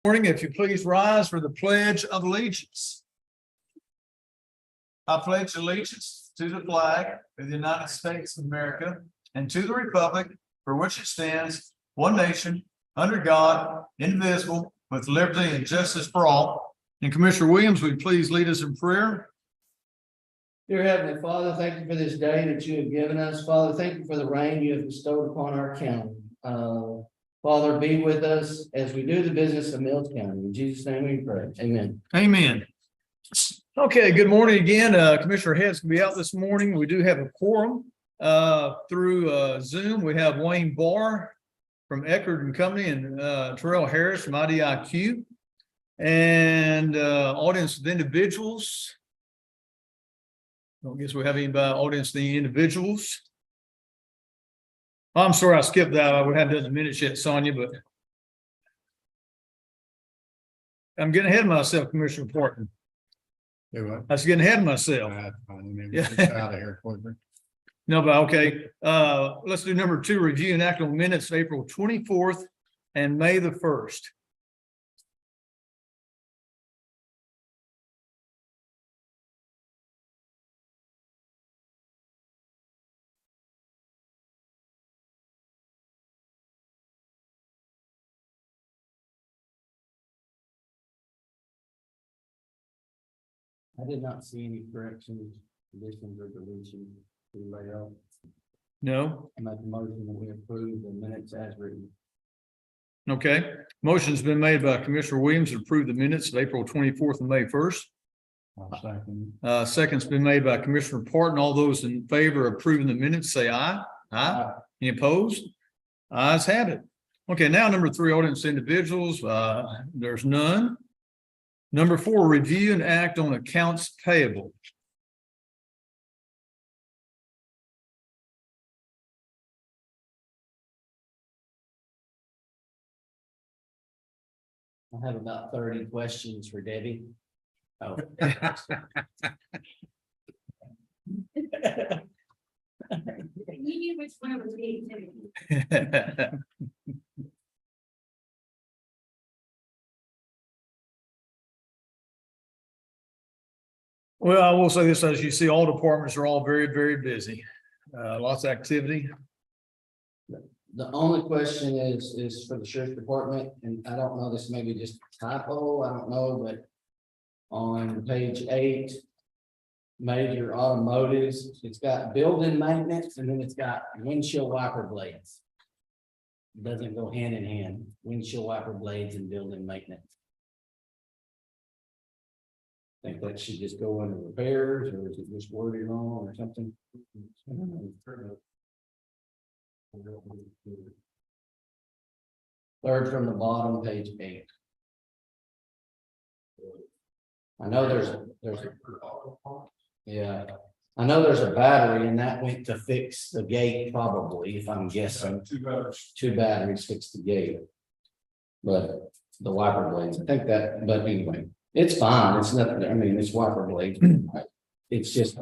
Morning, if you please rise for the Pledge of Allegiance. I pledge allegiance to the flag of the United States of America and to the republic for which it stands, one nation, under God, indivisible, with liberty and justice for all. And Commissioner Williams, will you please lead us in prayer? Dear Heavenly Father, thank you for this day that you have given us. Father, thank you for the rain you have bestowed upon our county. Father, be with us as we do the business of Mills County. In Jesus' name we pray. Amen. Amen. Okay, good morning again. Commissioner Head's gonna be out this morning. We do have a quorum through Zoom. We have Wayne Barr from Eckerd and Company and Terrell Harris from IDIQ. And audience with individuals. I don't guess we have anybody audience the individuals. I'm sorry, I skipped that. I would have done the minutes yet, Sonia, but I'm getting ahead of myself, Commissioner Portman. Do what? I was getting ahead of myself. Yeah. Out of here quicker. No, but okay. Let's do number 2, review and act on minutes of April 24th and May the 1st. I did not see any corrections, additions, or deletions to the layout. No? I make the motion that we approve the minutes as written. Okay. Motion's been made by Commissioner Williams to approve the minutes of April 24th and May 1st. I'll second. Second's been made by Commissioner Parton. All those in favor of approving the minutes, say aye. Aye. Any opposed? Ayes have it. Okay, now number 3, audience individuals. There's none. Number 4, review and act on accounts payable. I have about 30 questions for Debbie. Oh. You knew which one it was being. Well, I will say this, as you see, all departments are all very, very busy. Lots of activity. The only question is for the sheriff's department, and I don't know, this may be just a typo, I don't know, but on page 8, major automotives, it's got building maintenance, and then it's got windshield wiper blades. It doesn't go hand in hand, windshield wiper blades and building maintenance. Think that should just go under repairs, or is it just worded wrong or something? I don't know. Third from the bottom, page 8. I know yeah, I know there's a battery and that went to fix the gate probably, if I'm guessing. 2 batteries fix the gate. But the wiper blades, I think that, but anyway, it's fine. It's nothing, I mean, it's wiper blades. It's just.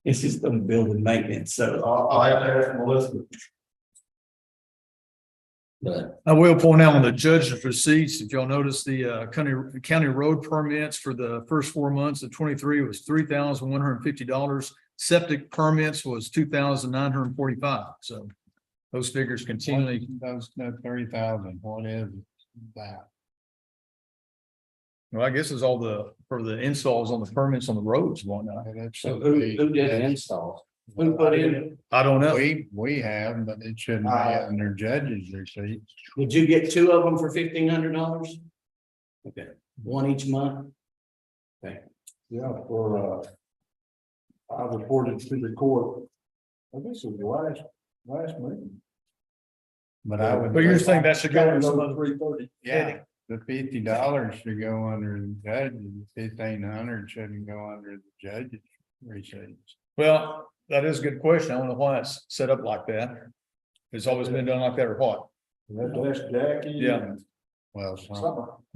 It's just on building maintenance, so. I'll have to ask Melissa. But I will point out on the judge's receipts, if y'all notice the county road permits for the first 4 months of 23 was $3,150. Septic permits was $2,945. So those figures continually. Those 30,000, what is that? Well, I guess it's all for the installs on the permits on the roads and whatnot. so who did the installs? Who put in? I don't know. We have, but it shouldn't be under judge's receipts. Did you get 2 of them for $1,500? Okay, 1 each month? Okay. Yeah, for I reported to the court. I guess it was last meeting. But I would. But you're saying that should go in some other. 330. Yeah, the $50 should go under the judge, and 1,500 shouldn't go under the judge's receipts. Well, that is a good question. I don't know why it's set up like that. It's always been done like that or what? That's Jackie. Yeah. Well,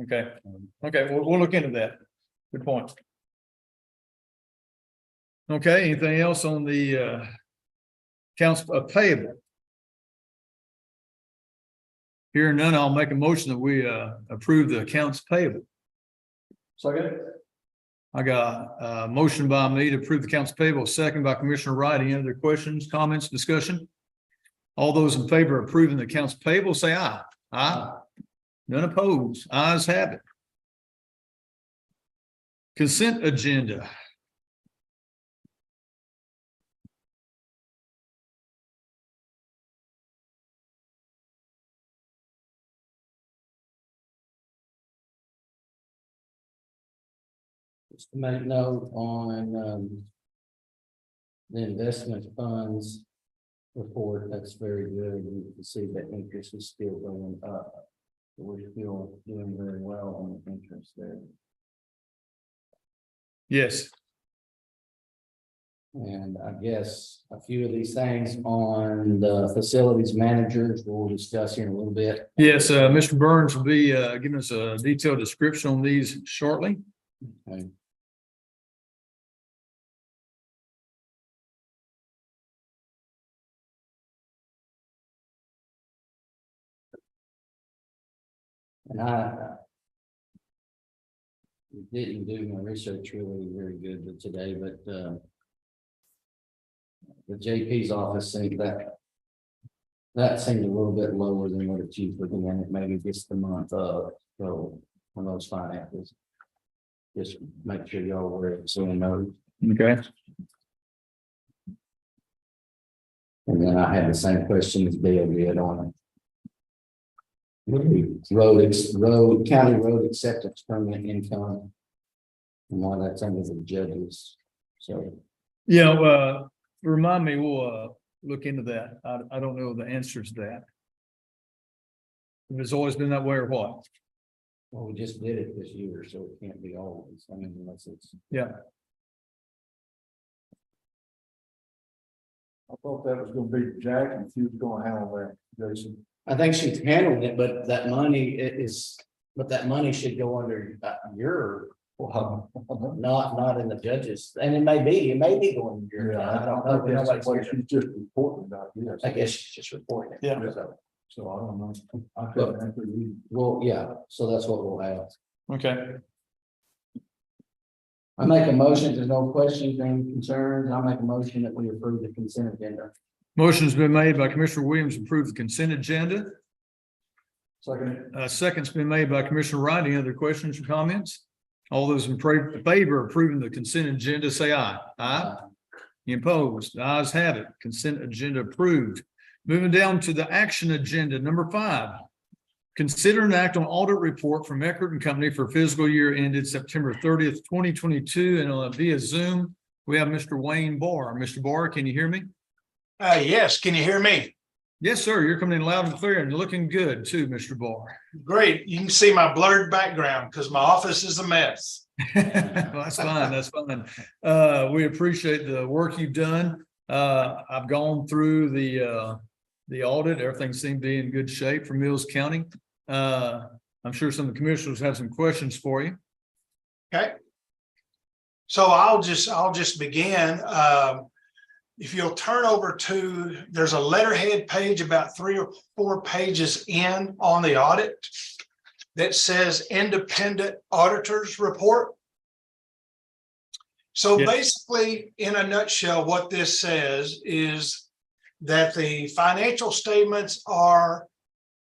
Okay. Okay, we'll look into that. Good point. Okay, anything else on the accounts payable? Hearing none, I'll make a motion that we approve the accounts payable. Second. I got a motion by me to approve the accounts payable, second by Commissioner Wright. Any other questions, comments, discussion? All those in favor of approving the accounts payable, say aye. Aye. None opposed. Ayes have it. Consent agenda. Just to make note on, the investment funds report, that's very good. You can see that interest is still going up. We're still doing very well on the interest there. Yes. And I guess a few of these things on the facilities managers, we'll discuss here in a little bit. Yes, Mr. Burns will be giving us a detailed description on these shortly. Okay. And I didn't do my research really very good today, but the JP's office seemed that seemed a little bit lower than what it's usually been, it maybe just the month of, so on those finances. Just make sure y'all aware of it, so you know. Okay. And then I had the same question as Dale did on county road acceptance permanent income. And why that's under the judges, so. Yeah, remind me, we'll look into that. I don't know the answers to that. It's always been that way or what? Well, we just did it this year, so it can't be always, I mean, unless it's. Yeah. I thought that was gonna be Jack and she was gonna handle that, Jason. I think she's handling it, but that money but that money should go under your, Well, not in the judges, and it may be going to your. yeah, I I don't don't know. think that's what she's just reporting about, yes. I guess she's just reporting it. Yeah. So I don't know. I couldn't answer you. Well, yeah, so that's what we'll have. Okay. I make a motion, there's no questions, any concerns, I make a motion that we approve the consent agenda. Motion's been made by Commissioner Williams to approve the consent agenda. Second. Second's been made by Commissioner Wright. Any other questions or comments? All those in favor of approving the consent agenda, say aye. Aye. Any opposed? Ayes have it. Consent agenda approved. Moving down to the action agenda, number 5. Consider an act on audit report from Eckert and Company for fiscal year ended September 30th, 2022, and via Zoom, we have Mr. Wayne Barr. Mr. Barr, can you hear me? Yes, can you hear me? Yes, sir. You're coming in loud and clear and looking good too, Mr. Barr. Great. You can see my blurred background because my office is a mess. Well, that's fine. That's fine. We appreciate the work you've done. I've gone through the audit. Everything seemed to be in good shape for Mills County. I'm sure some of the commissioners have some questions for you. Okay. So I'll just begin. If you'll turn over to, there's a letterhead page about 3 or 4 pages in on the audit that says independent auditors report. So Yes. basically, in a nutshell, what this says is that the financial statements are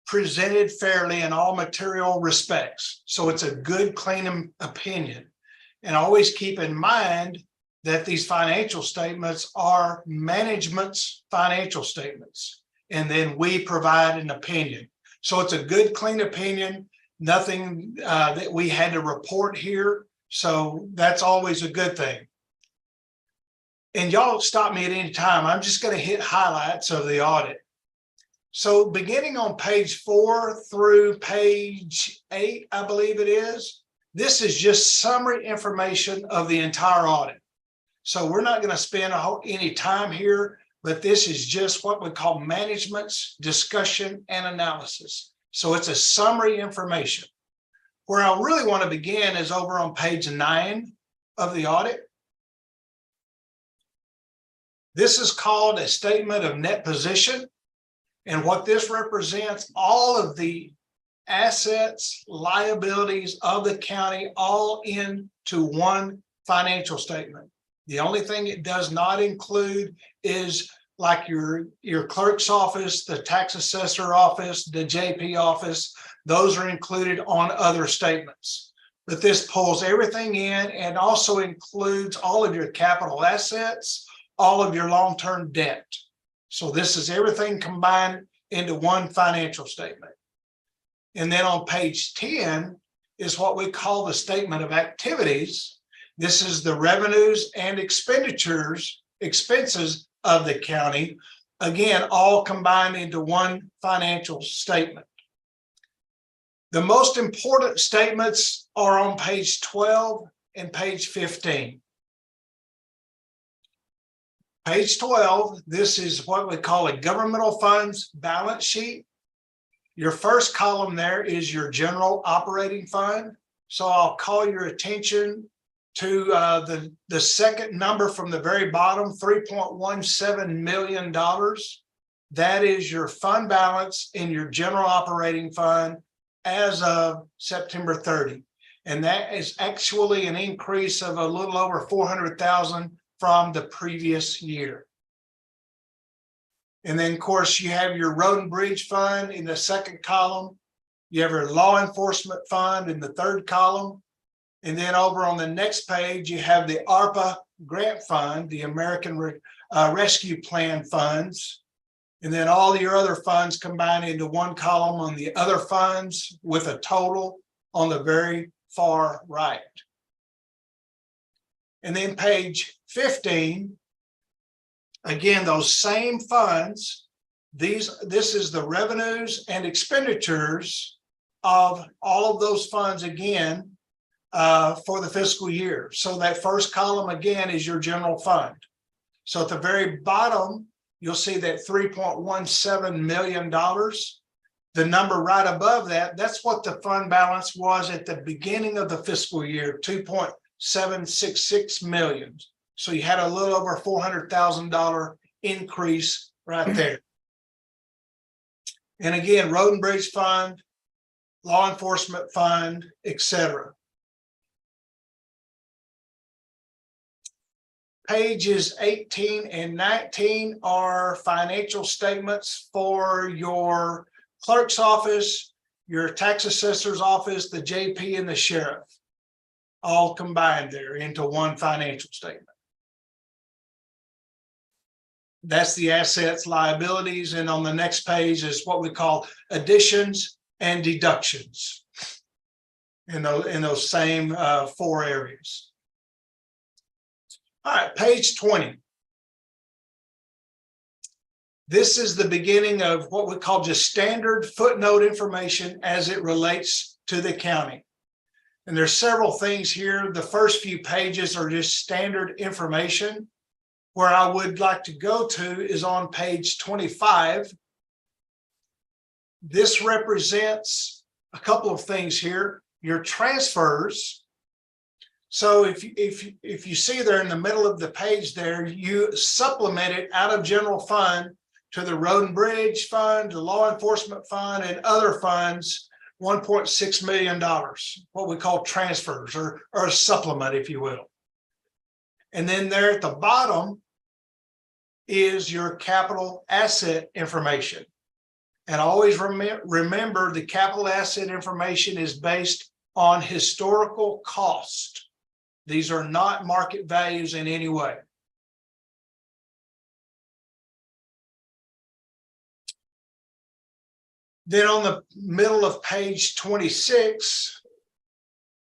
presented fairly in all material respects. So it's a good, clean opinion. And always keep in mind that these financial statements are management's financial statements. And then we provide an opinion. So it's a good, clean opinion, nothing that we had to report here. So that's always a good thing. And y'all stop me at any time. I'm just going to hit highlights of the audit. So beginning on page 4 through page 8, I believe it is, this is just summary information of the entire audit. So we're not going to spend any time here, but this is just what we call management's discussion and analysis. So it's a summary information. Where I really want to begin is over on page 9 of the audit. This is called a statement of net position. And what this represents, all of the assets, liabilities of the county, all into one financial statement. The only thing it does not include is like your clerk's office, the tax assessor office, the JP office. Those are included on other statements. But this pulls everything in and also includes all of your capital assets, all of your long-term debt. So this is everything combined into one financial statement. And then on page 10 is what we call the statement of activities. This is the revenues and expenses of the county, again, all combined into one financial statement. The most important statements are on page 12 and page 15. Page 12, this is what we call a governmental funds balance sheet. Your first column there is your general operating fund. So I'll call your attention to the second number from the very bottom, $3.17 million. That is your fund balance in your general operating fund as of September 30. And that is actually an increase of a little over 400,000 from the previous year. And then, of course, you have your road and bridge fund in the second column. You have your law enforcement fund in the third column. And then over on the next page, you have the ARPA grant fund, the American Rescue Plan funds. And then all your other funds combined into one column on the other funds with a total on the very far right. And then page 15, again, those same funds, this is the revenues and expenditures of all of those funds again for the fiscal year. So that first column again is your general fund. So at the very bottom, you'll see that $3.17 million. The number right above that, that's what the fund balance was at the beginning of the fiscal year, $2.766 million. So you had a little over $400,000 increase right there. And again, road and bridge fund, law enforcement fund, etc. Pages 18 and 19 are financial statements for your clerk's office, your tax assessor's office, the JP, and the sheriff, all combined there into one financial statement. That's the assets, liabilities, and on the next page is what we call additions and deductions in those same four areas. All right, page 20. This is the beginning of what we call just standard footnote information as it relates to the county. And there's several things here. The first few pages are just standard information. Where I would like to go to is on page 25. This represents a couple of things here. Your transfers. So if you see there in the middle of the page there, you supplement it out of general fund to the road and bridge fund, the law enforcement fund, and other funds, $1.6 million, what we call transfers or a supplement, if you will. And then there at the bottom is your capital asset information. And always remember the capital asset information is based on historical cost. These are not market values in any way. Then on the middle of page 26,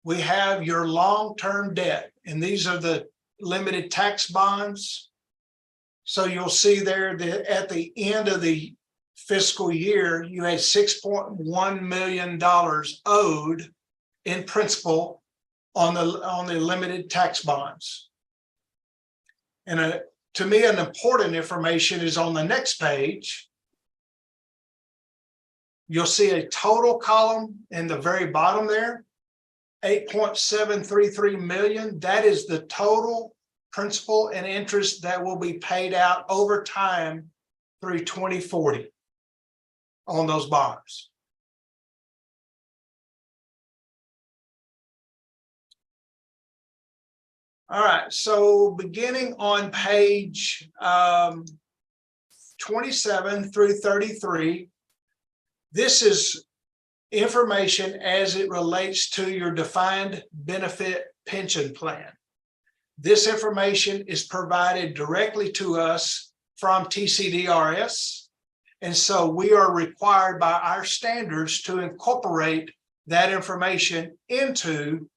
we have your long-term debt. And these are the limited tax bonds. So you'll see there that at the end of the fiscal year, you had $6.1 million owed in principal on the limited tax bonds. And to me, an important information is on the next page. You'll see a total column in the very bottom there, 8.733 million. That is the total principal and interest that will be paid out over time through 2040. on those bonds. All right, so beginning on page 27 through 33, this is information as it relates to your defined benefit pension plan. This information is provided directly to us from TCDRS. And so we are required by our standards to incorporate that information into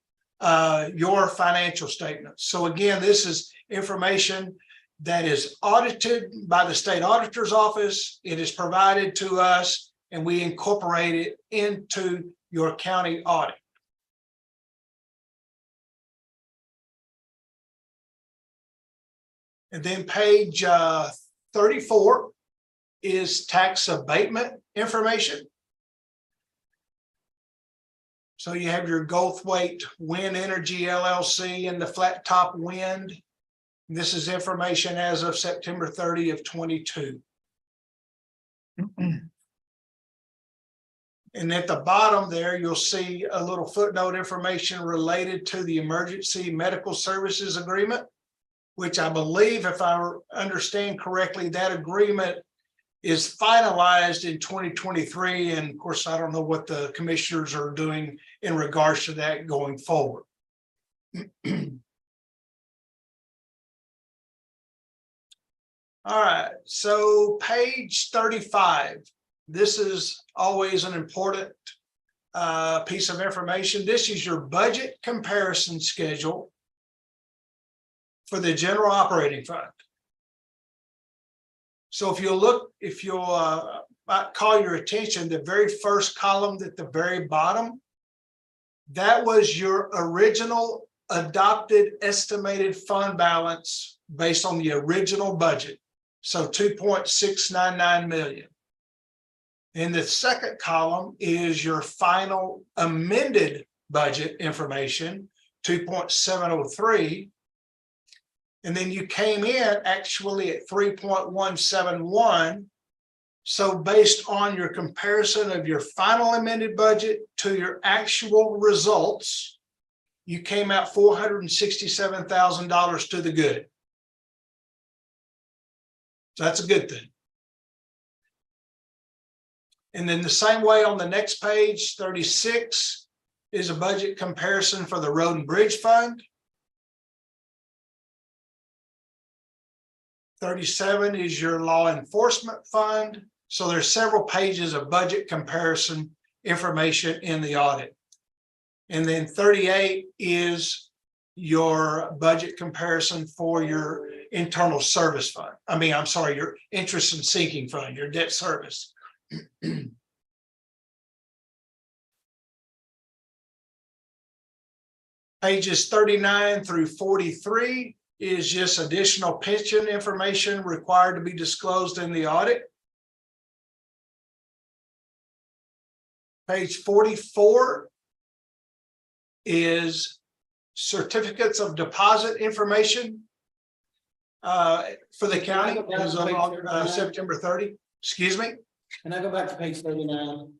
your financial statements. So again, this is information that is audited by the state auditor's office. It is provided to us and we incorporate it into your county audit. And then page 34 is tax abatement information. So you have your Goldthwaite Wind Energy LLC and the Flat Top Wind. This is information as of September 30 of 22. And at the bottom there, you'll see a little footnote information related to the Emergency Medical Services Agreement, which I believe, if I understand correctly, that agreement is finalized in 2023. And of course, I don't know what the commissioners are doing in regards to that going forward. All right, so page 35. This is always an important piece of information. This is your budget comparison schedule for the general operating fund. So if you'll call your attention, the very first column at the very bottom, that was your original adopted estimated fund balance based on the original budget. So 2.699 million. And the second column is your final amended budget information, 2.703. And then you came in actually at 3.171. So based on your comparison of your final amended budget to your actual results, you came out $467,000 to the good. So that's a good thing. And then the same way on the next page, 36 is a budget comparison for the Road and Bridge Fund. 37 is your Law Enforcement Fund. So there's several pages of budget comparison information in the audit. And then 38 is your budget comparison for your internal service fund. Your interest and sinking fund, your debt service. Pages 39 through 43 is just additional pension information required to be disclosed in the audit. Page 44 is certificates of deposit information for the county as of September 30. Excuse me? Can I go back to page 39?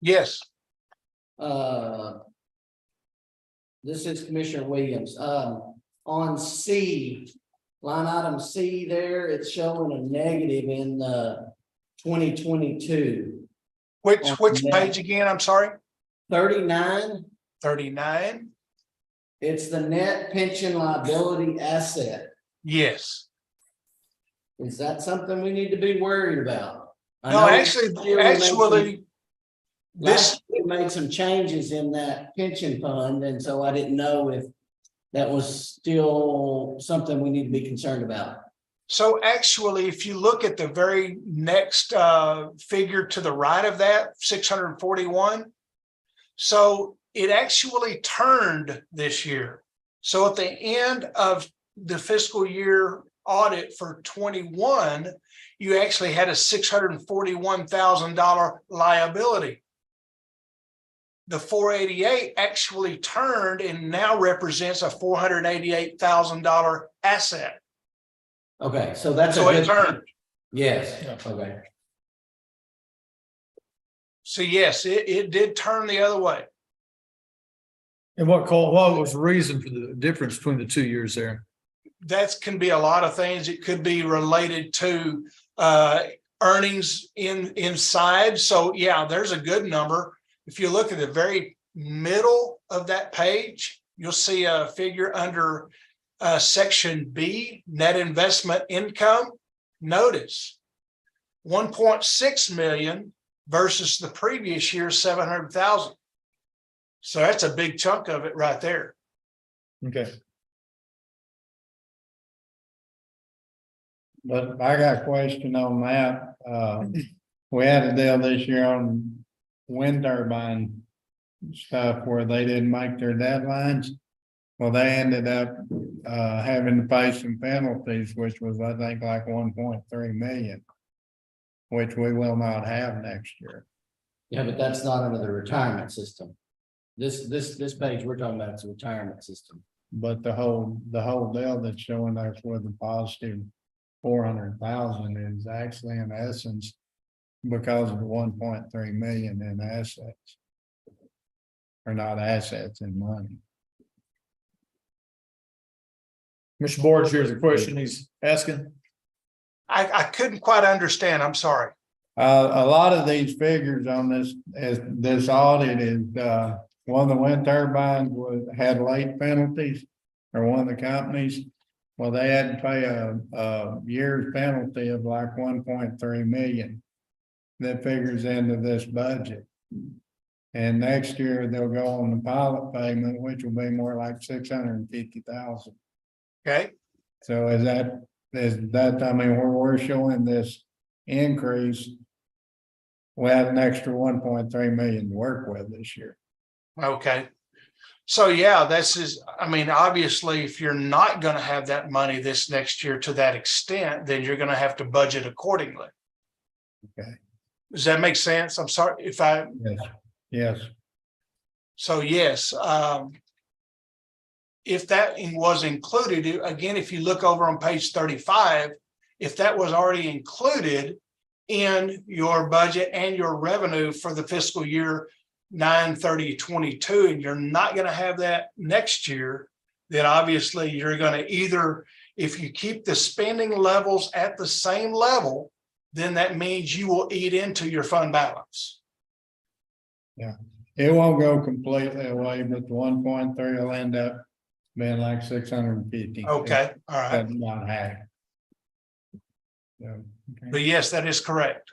Yes. This is Commissioner Williams. On C, line item C there, it's showing a negative in 2022. Which page again? I'm sorry. 39, 39. it's the net pension liability asset. Yes. Is that something we need to be worried about? I No, know actually, this, we made some changes in that pension fund, and so I didn't know if that was still something we need to be concerned about. so actually, if you look at the very next figure to the right of that, 641. So it actually turned this year. So at the end of the fiscal year audit for 21, you actually had a $641,000 liability. The 488 actually turned and now represents a $488,000 asset. Okay, so that's So a it good, turned. Yes, Yeah. okay. So yes, it did turn the other way. And what was the reason for the difference between the 2 years there? That can be a lot of things. It could be related to earnings inside. So yeah, there's a good number. If you look at the very middle of that page, you'll see a figure under section B, net investment income. Notice 1.6 million versus the previous year 700,000. So that's a big chunk of it right there. Okay. But I got a question on that. We had a deal this year on wind turbine stuff where they didn't make their deadlines. Well, they ended up having to pay some penalties, which was, I think, like 1.3 million, which we will not have next year. Yeah, but that's not under the retirement system. This page we're talking about is a retirement system. But the whole deal that's showing us with a positive 400,000 is actually in essence because of the 1.3 million in assets. Or not assets, in money. Mr. Borge, here's a question he's asking. I couldn't quite understand. I'm sorry. A lot of these figures on this audit is, one of the wind turbines had late penalties. Or one of the companies, well, they had to pay a year's penalty of like 1.3 million. That figures into this budget. And next year they'll go on the pilot payment, which will be more like 650,000. Okay. So is that, I mean, we're showing this increase. We had an extra 1.3 million to work with this year. Okay. So yeah, I mean, obviously, if you're not going to have that money this next year to that extent, then you're going to have to budget accordingly. Okay. Does that make sense? I'm sorry if I, Yes, so yes. If that was included, again, if you look over on page 35, if that was already included in your budget and your revenue for the fiscal year 9/30/22, and you're not going to have that next year, then obviously you're going to either, if you keep the spending levels at the same level, then that means you will eat into your fund balance. it won't go completely away, but the 1.3 will end up being like 650. Okay, all right. That's not half. So, okay. But yes, that is correct.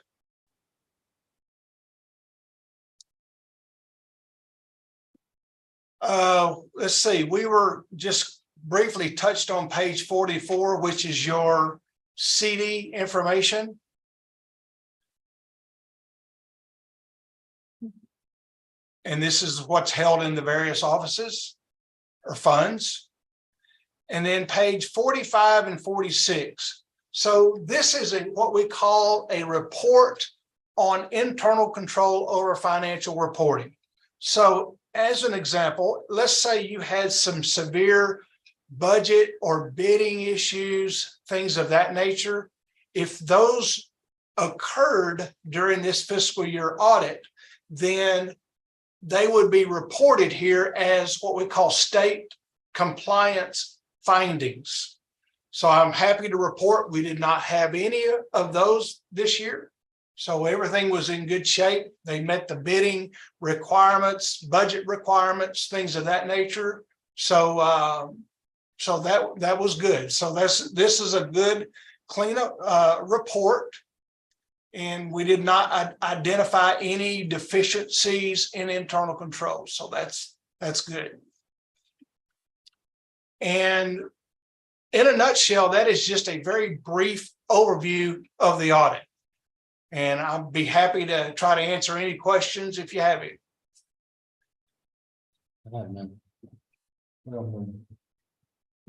Let's see, we were just briefly touched on page 44, which is your CD information. And this is what's held in the various offices or funds. And then page 45 and 46. So this is what we call a report on internal control over financial reporting. So as an example, let's say you had some severe budget or bidding issues, things of that nature. If those occurred during this fiscal year audit, then they would be reported here as what we call state compliance findings. So I'm happy to report we did not have any of those this year. So everything was in good shape. They met the bidding requirements, budget requirements, things of that nature. So so that was good. So this is a good cleanup report. And we did not identify any deficiencies in internal control. So that's good. And in a nutshell, that is just a very brief overview of the audit. And I'll be happy to try to answer any questions if you have any. I have none.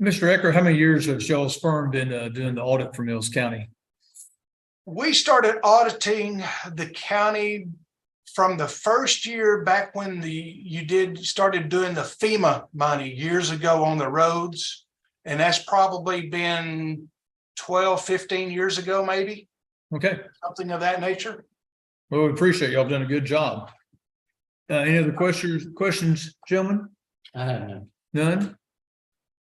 Mr. Eckert, how many years has y'all's firm been doing the audit for Mills County? We started auditing the county from the first year back when started doing the FEMA money years ago on the roads. And that's probably been 12, 15 years ago, maybe. Okay, something of that nature. well, we appreciate y'all done a good job. Any other questions, gentlemen? I have none. None?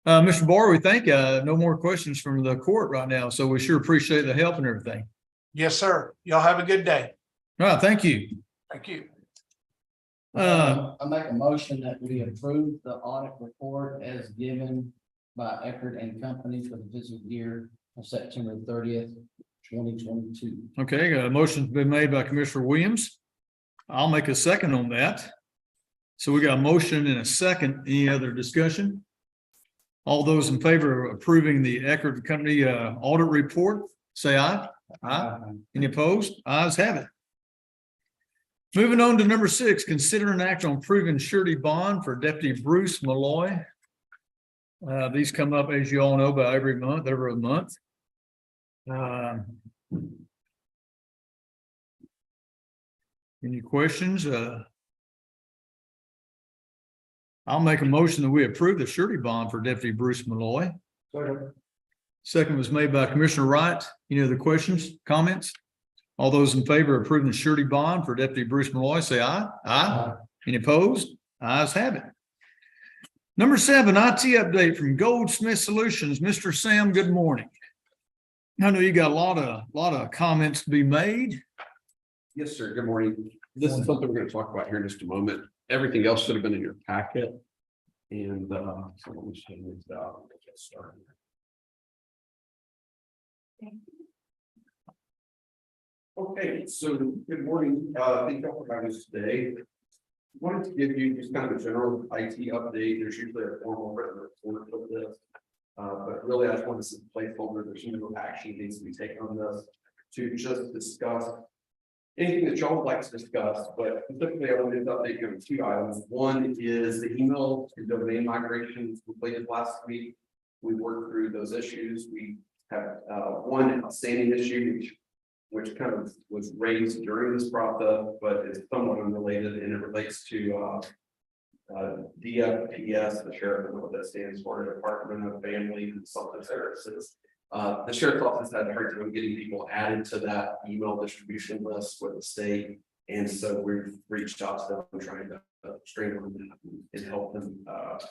Mr. Barr, we thank you. No more questions from the court right now, so we sure appreciate the help and everything. Yes, sir. Y'all have a good day. All right, thank you. Thank you. I make a motion that we approve the audit report as given by Eckert and Company for the fiscal year of September 30th, 2022. Okay, a motion's been made by Commissioner Williams. I'll make a second on that. So we got a motion and a second. Any other discussion? All those in favor of approving the Eckert and Company audit report, say aye. Aye. Any opposed? Ayes have it. Moving on to number 6, consider an act on approving surety bond for Deputy Bruce Malloy. These come up, as you all know, by every month. Any questions? I'll make a motion that we approve the surety bond for Deputy Bruce Malloy. Second was made by Commissioner Wright. Any other questions, comments? All those in favor of approving the surety bond for Deputy Bruce Malloy, say aye. Aye. Any opposed? Ayes have it. Number 7, IT update from Goldsmith Solutions. Mr. Sam, good morning. I know you got a lot of comments to be made. Yes, sir. Good morning. This is something we're going to talk about here in just a moment. Everything else should have been in your packet. And so let me change this out and get started. Okay, so good morning. Thank you all for having us today. Wanted to give you just kind of a general IT update. There's usually a formal written report of this. But really, I just want to set the placeholder. There's no action needs to be taken on this to just discuss anything that y'all would like to discuss, but specifically, I wanted to update you on 2 items. One is the email to domain migration was completed last week. We worked through those issues. We have one outstanding issue, which kind of was raised during this process, but it's somewhat unrelated, and it relates to DFPS, the sheriff, I don't know what that stands for, Department of Family and Consultant Services. The sheriff's office had a hard time getting people added to that email distribution list with the state. And so we've reached out to them trying to streamline that and help them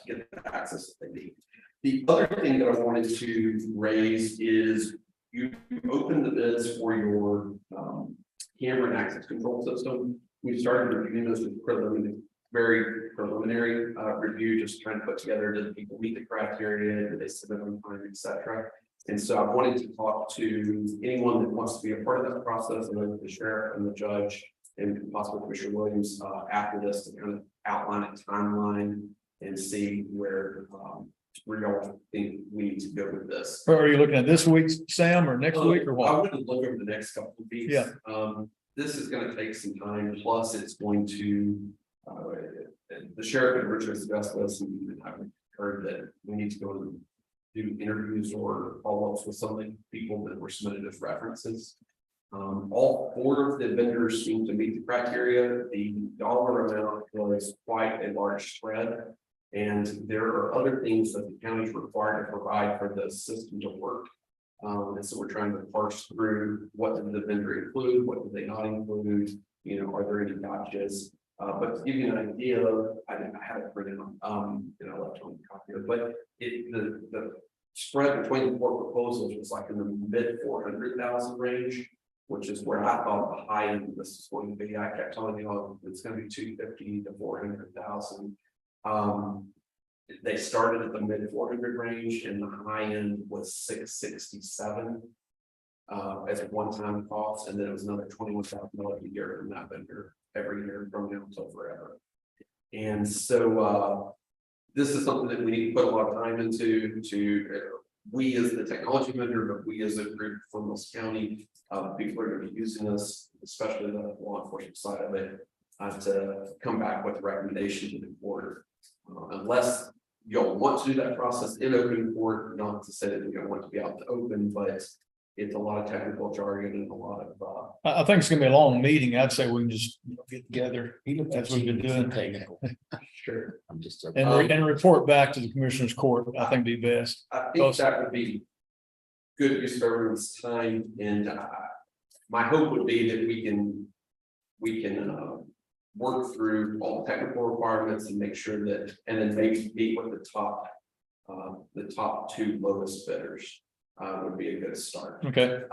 get the access that they need. The other thing that I wanted to raise is you opened the bids for your camera and access control system. We started reviewing this with very preliminary review, just trying to put together, do people meet the criteria, do they submit on time, etc. And so I wanted to talk to anyone that wants to be a part of that process, and the sheriff and the judge and possibly Commissioner Williams after this to kind of outline a timeline and see where y'all think we need to go with this. Are you looking at this week, Sam, or next week, or I what? wouldn't look over the next couple of weeks. Yeah. This is going to take some time, plus it's going to the sheriff and Richard discussed this, and I've heard that we need to go and do interviews or follow-ups with some of the people that were submitted as references. All 4 of the vendors seem to meet the criteria. The dollar amount was quite a large spread, and there are other things that the county is required to provide for the system to work. And so we're trying to parse through what did the vendor include, what did they not include, are there any gotchas? But to give you an idea, I have it printed on an electronic copy, but the spread between the 4 proposals was like in the mid 400,000 range, which is where I thought the high end of this is going to be. I kept telling you it's going to be 250 to 400,000. They started at the mid 400 range, and the high end was 667 as a one-time cost, and then it was another $21,000 a year from that vendor every year from now until forever. And so this is something that we need to put a lot of time into. We as the technology vendor, but we as a group from Mills County, people are going to be using this, especially the law enforcement side of it, to come back with a recommendation to the court. Unless y'all want to do that process in open court, not to say that we don't want to be out to open, but it's a lot of technical jargon and a lot of I think it's gonna be a long meeting. I'd say we can just get together. That's what we've been doing. Technical. sure. I'm just. And report back to the commissioner's court. I think be best. I think that would be good use of everyone's time, and my hope would be that we can work through all the technical requirements and make sure that, and then maybe meet with the top two lowest bidders. Would be a good start. Okay,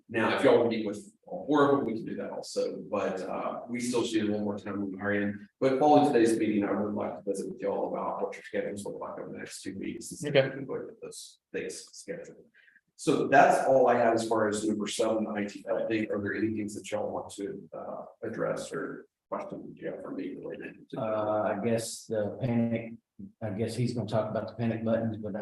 Now, if y'all would meet with all four of them, we can do that also, but we still should a little more time on our end. But following today's meeting, I would like to visit with y'all about what your schedules look like over the next 2 weeks. And see if we can look at those days scheduled. So that's all I have as far as number 7, the IT update. Are there any things that y'all want to address or questions you have for me related to? I guess the panic, I guess he's gonna talk about the panic buttons, but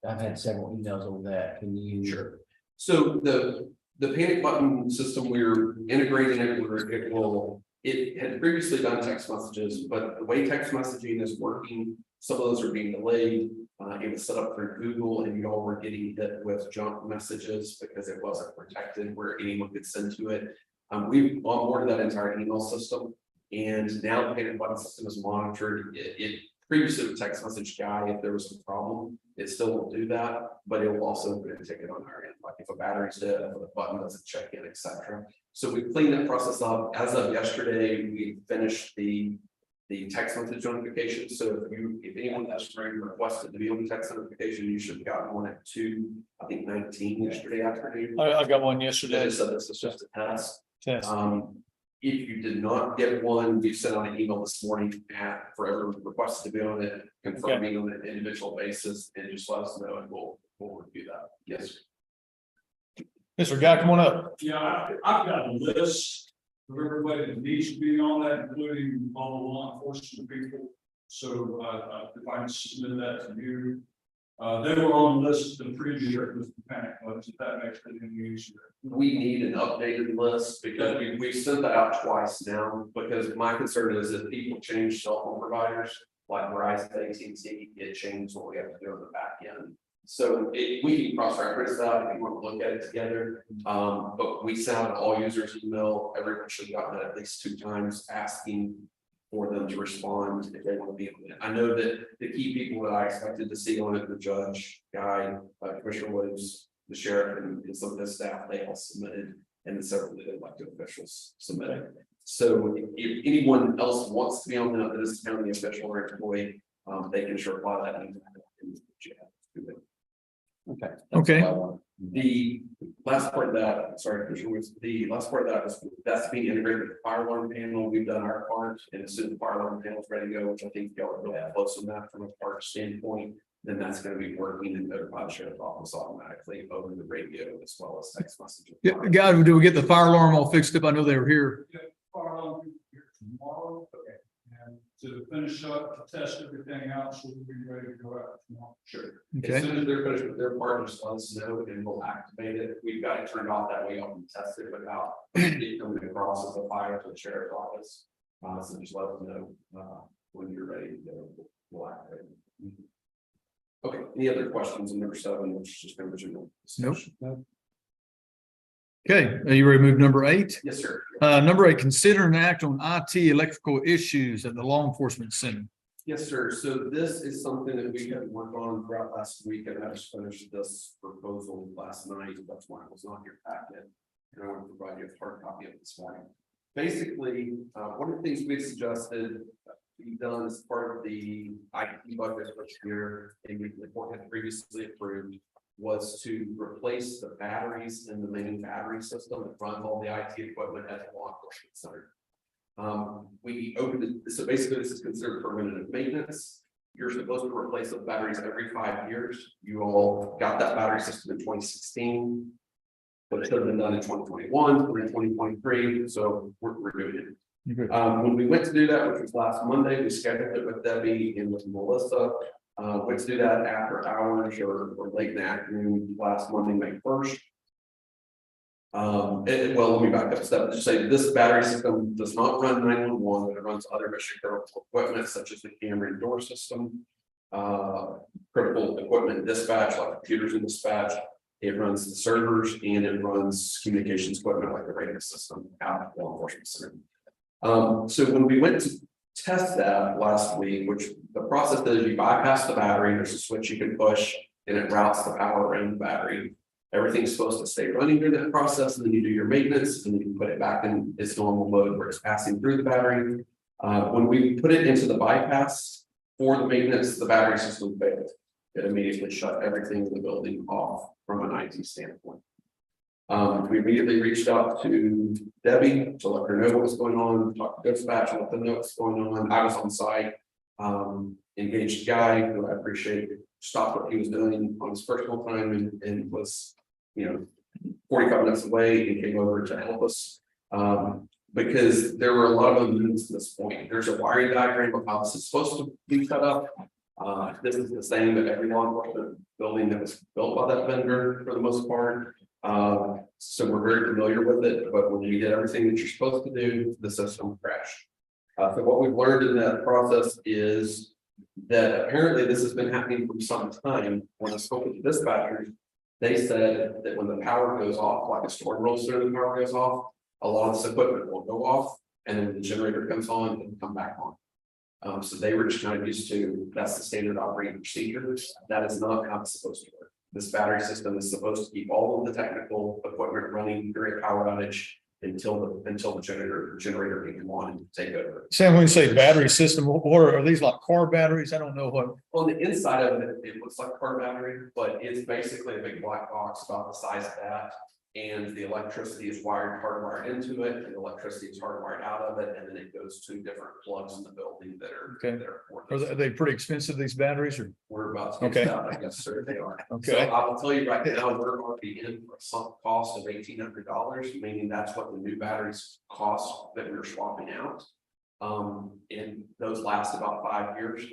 I've had several emails over that. Can you? Sure. So the panic button system, we're integrating it, it had previously done text messages, but the way text messaging is working, some of those are being delayed. It was set up through Google and y'all were getting hit with junk messages because it wasn't protected where anyone could send to it. We've onboarded that entire email system, and now the panic button system is monitored. It previously the text message guy, if there was a problem, it still will do that, but it will also put a ticket on our end, like if a battery's dead, if the button doesn't check in, etc. So we cleaned that process up. As of yesterday, we finished the text message notification. So if anyone has requested to be on the text notification, you should have gotten one at 2:19 yesterday afternoon. I got one They yesterday. just said this is just a test. Yes. If you did not get one, we sent out an email this morning for everyone who requested to be on it, confirming on an individual basis, and just let us know and we'll review that. Yes. Mr. Guy, come on up. Yeah, I've got a list of everybody that needs to be on that, including all the law enforcement people. So if I can submit that to you. They were on the list the previous year with the panic buttons, if that makes it any easier. We need an updated list because we've sent that out twice now, because my concern is that people change cell phone providers, like Verizon, AT&T, it changed what we have to do on the back end. So we can cross-reference that if you want to look at it together. But we sent out all users email, everyone should have gotten it at least 2 times, asking for them to respond if they want to be on it. I know that the key people that I expected to see on it, the judge, Guy, Commissioner Williams, the sheriff, and some of the staff, they all submitted, and then several of the elected officials submitted. So if anyone else wants to be on that is county official or employee, they can sure apply that. Okay. Okay. The last part of that, sorry, Commissioner Woods, the last part of that is that's being integrated with the fire alarm panel. We've done our part, and as soon as the fire alarm panel is ready to go, which I think y'all are really close on that from a part standpoint, then that's going to be working and notify the sheriff's office automatically over the radio as well as text messaging. Yeah, guy, did we get the fire alarm all fixed up? I know they were here. Fire alarm here tomorrow. Okay. And to finish up, to test everything out, so we'll be ready to go out tomorrow. Sure. Okay. As soon as they're finished with their part, just let us know and we'll activate it. We've got it turned off that way. Y'all can test it without it coming across as a fire to the sheriff's office. So just let us know when you're ready to go. We'll activate it. Okay, any other questions on number 7, which is just original? Nope. Okay, are you ready to move number 8? Yes, sir. Number 8, consider an act on IT electrical issues at the law enforcement center. Yes, sir. So this is something that we had worked on throughout last week, and I just finished this proposal last night. That's why it was not your packet. And I want to provide you a hard copy of it this morning. Basically, one of the things we suggested be done as part of the IT budget this year, and the report had previously approved, was to replace the batteries in the main battery system that runs all the IT equipment at the law enforcement center. We opened it, so basically this is considered preventative maintenance. You're supposed to replace the batteries every 5 years. You all got that battery system in 2016, but it should have been done in 2021, we're in 2023, so we're doing it. When we went to do that, which was last Monday, we scheduled it with Debbie and with Melissa. Went to do that after hours or late in the afternoon last Monday, May 1st. Well, let me back up a step to say this battery system does not run 911, but it runs other mission critical equipment such as the camera and door system, critical equipment dispatch like computers in dispatch. It runs the servers and it runs communications equipment like the radio system out at the law enforcement center. So when we went to test that last week, which the process is you bypass the battery, there's a switch you can push and it routes the power in the battery. Everything's supposed to stay running during that process, and then you do your maintenance, and then you put it back in its normal mode where it's passing through the battery. When we put it into the bypass for the maintenance, the battery system failed. It immediately shut everything in the building off from an IT standpoint. We immediately reached out to Debbie to let her know what was going on, talked to dispatch, let them know what's going on. I was on site, engaged a guy who I appreciate, stopped what he was doing on his personal time and was, 45 minutes away and came over to help us. Because there were a lot of unknowns to this point. There's a wiring diagram of how this is supposed to be set up. This is the same at every law enforcement building that was built by that vendor for the most part. So we're very familiar with it, but when you did everything that you're supposed to do, the system crashed. So what we've learned in that process is that apparently this has been happening for some time. When I spoke with the dispatchers, they said that when the power goes off, like a storm rolls through, the power goes off, a lot of this equipment will go off, and then the generator comes on and come back on. So they were just kind of used to, that's the standard operating procedure. That is not how it's supposed to work. This battery system is supposed to keep all of the technical equipment running during a power outage until the generator can come on and take over. Sam, when you say battery system, what are these, like car batteries? I don't know what. On the inside of it, it looks like a car battery, but it's basically a big black box about the size of that. And the electricity is hardwired into it, and the electricity is hardwired out of it, and then it goes to different plugs in the building that are. Okay. That are for Are this. they pretty expensive, these batteries, or? We're about to Okay. get out, I guess, sir, they are. So Okay. I will tell you right now, we're already in for a sunk cost of $1,800, meaning that's what the new batteries cost that we're swapping out. And those last about 5 years,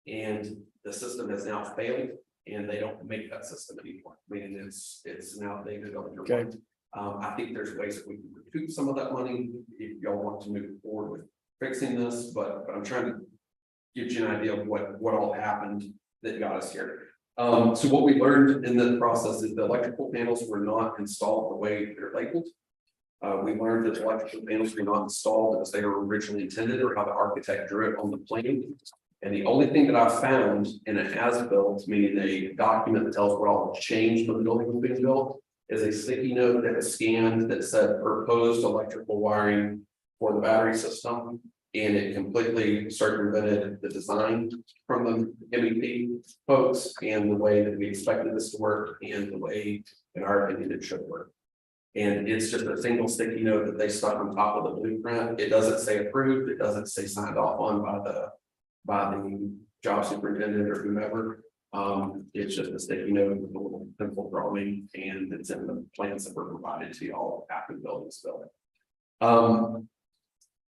and the system has now failed, and they don't make that system anymore, meaning it's now dated on your. Okay. I think there's ways that we can recoup some of that money if y'all want to move forward with fixing this, but I'm trying to give you an idea of what all happened that got us here. So what we learned in the process is the electrical panels were not installed the way they're labeled. We learned that the electrical panels were not installed as they were originally intended or how the architect drew it on the plane. And the only thing that I found in a as-built, meaning a document that tells what all changed when the building was being built, is a sticky note that was scanned that said proposed electrical wiring for the battery system. And it completely circumvented the design from the MEP folks and the way that we expected this to work and the way, in our opinion, it should work. And it's just a single sticky note that they stuck on top of the blueprint. It doesn't say approved. It doesn't say signed off on by the job superintendent or whomever. It's just a sticky note with a little pencil drawing, and it's in the plans that were provided to y'all after the building's built.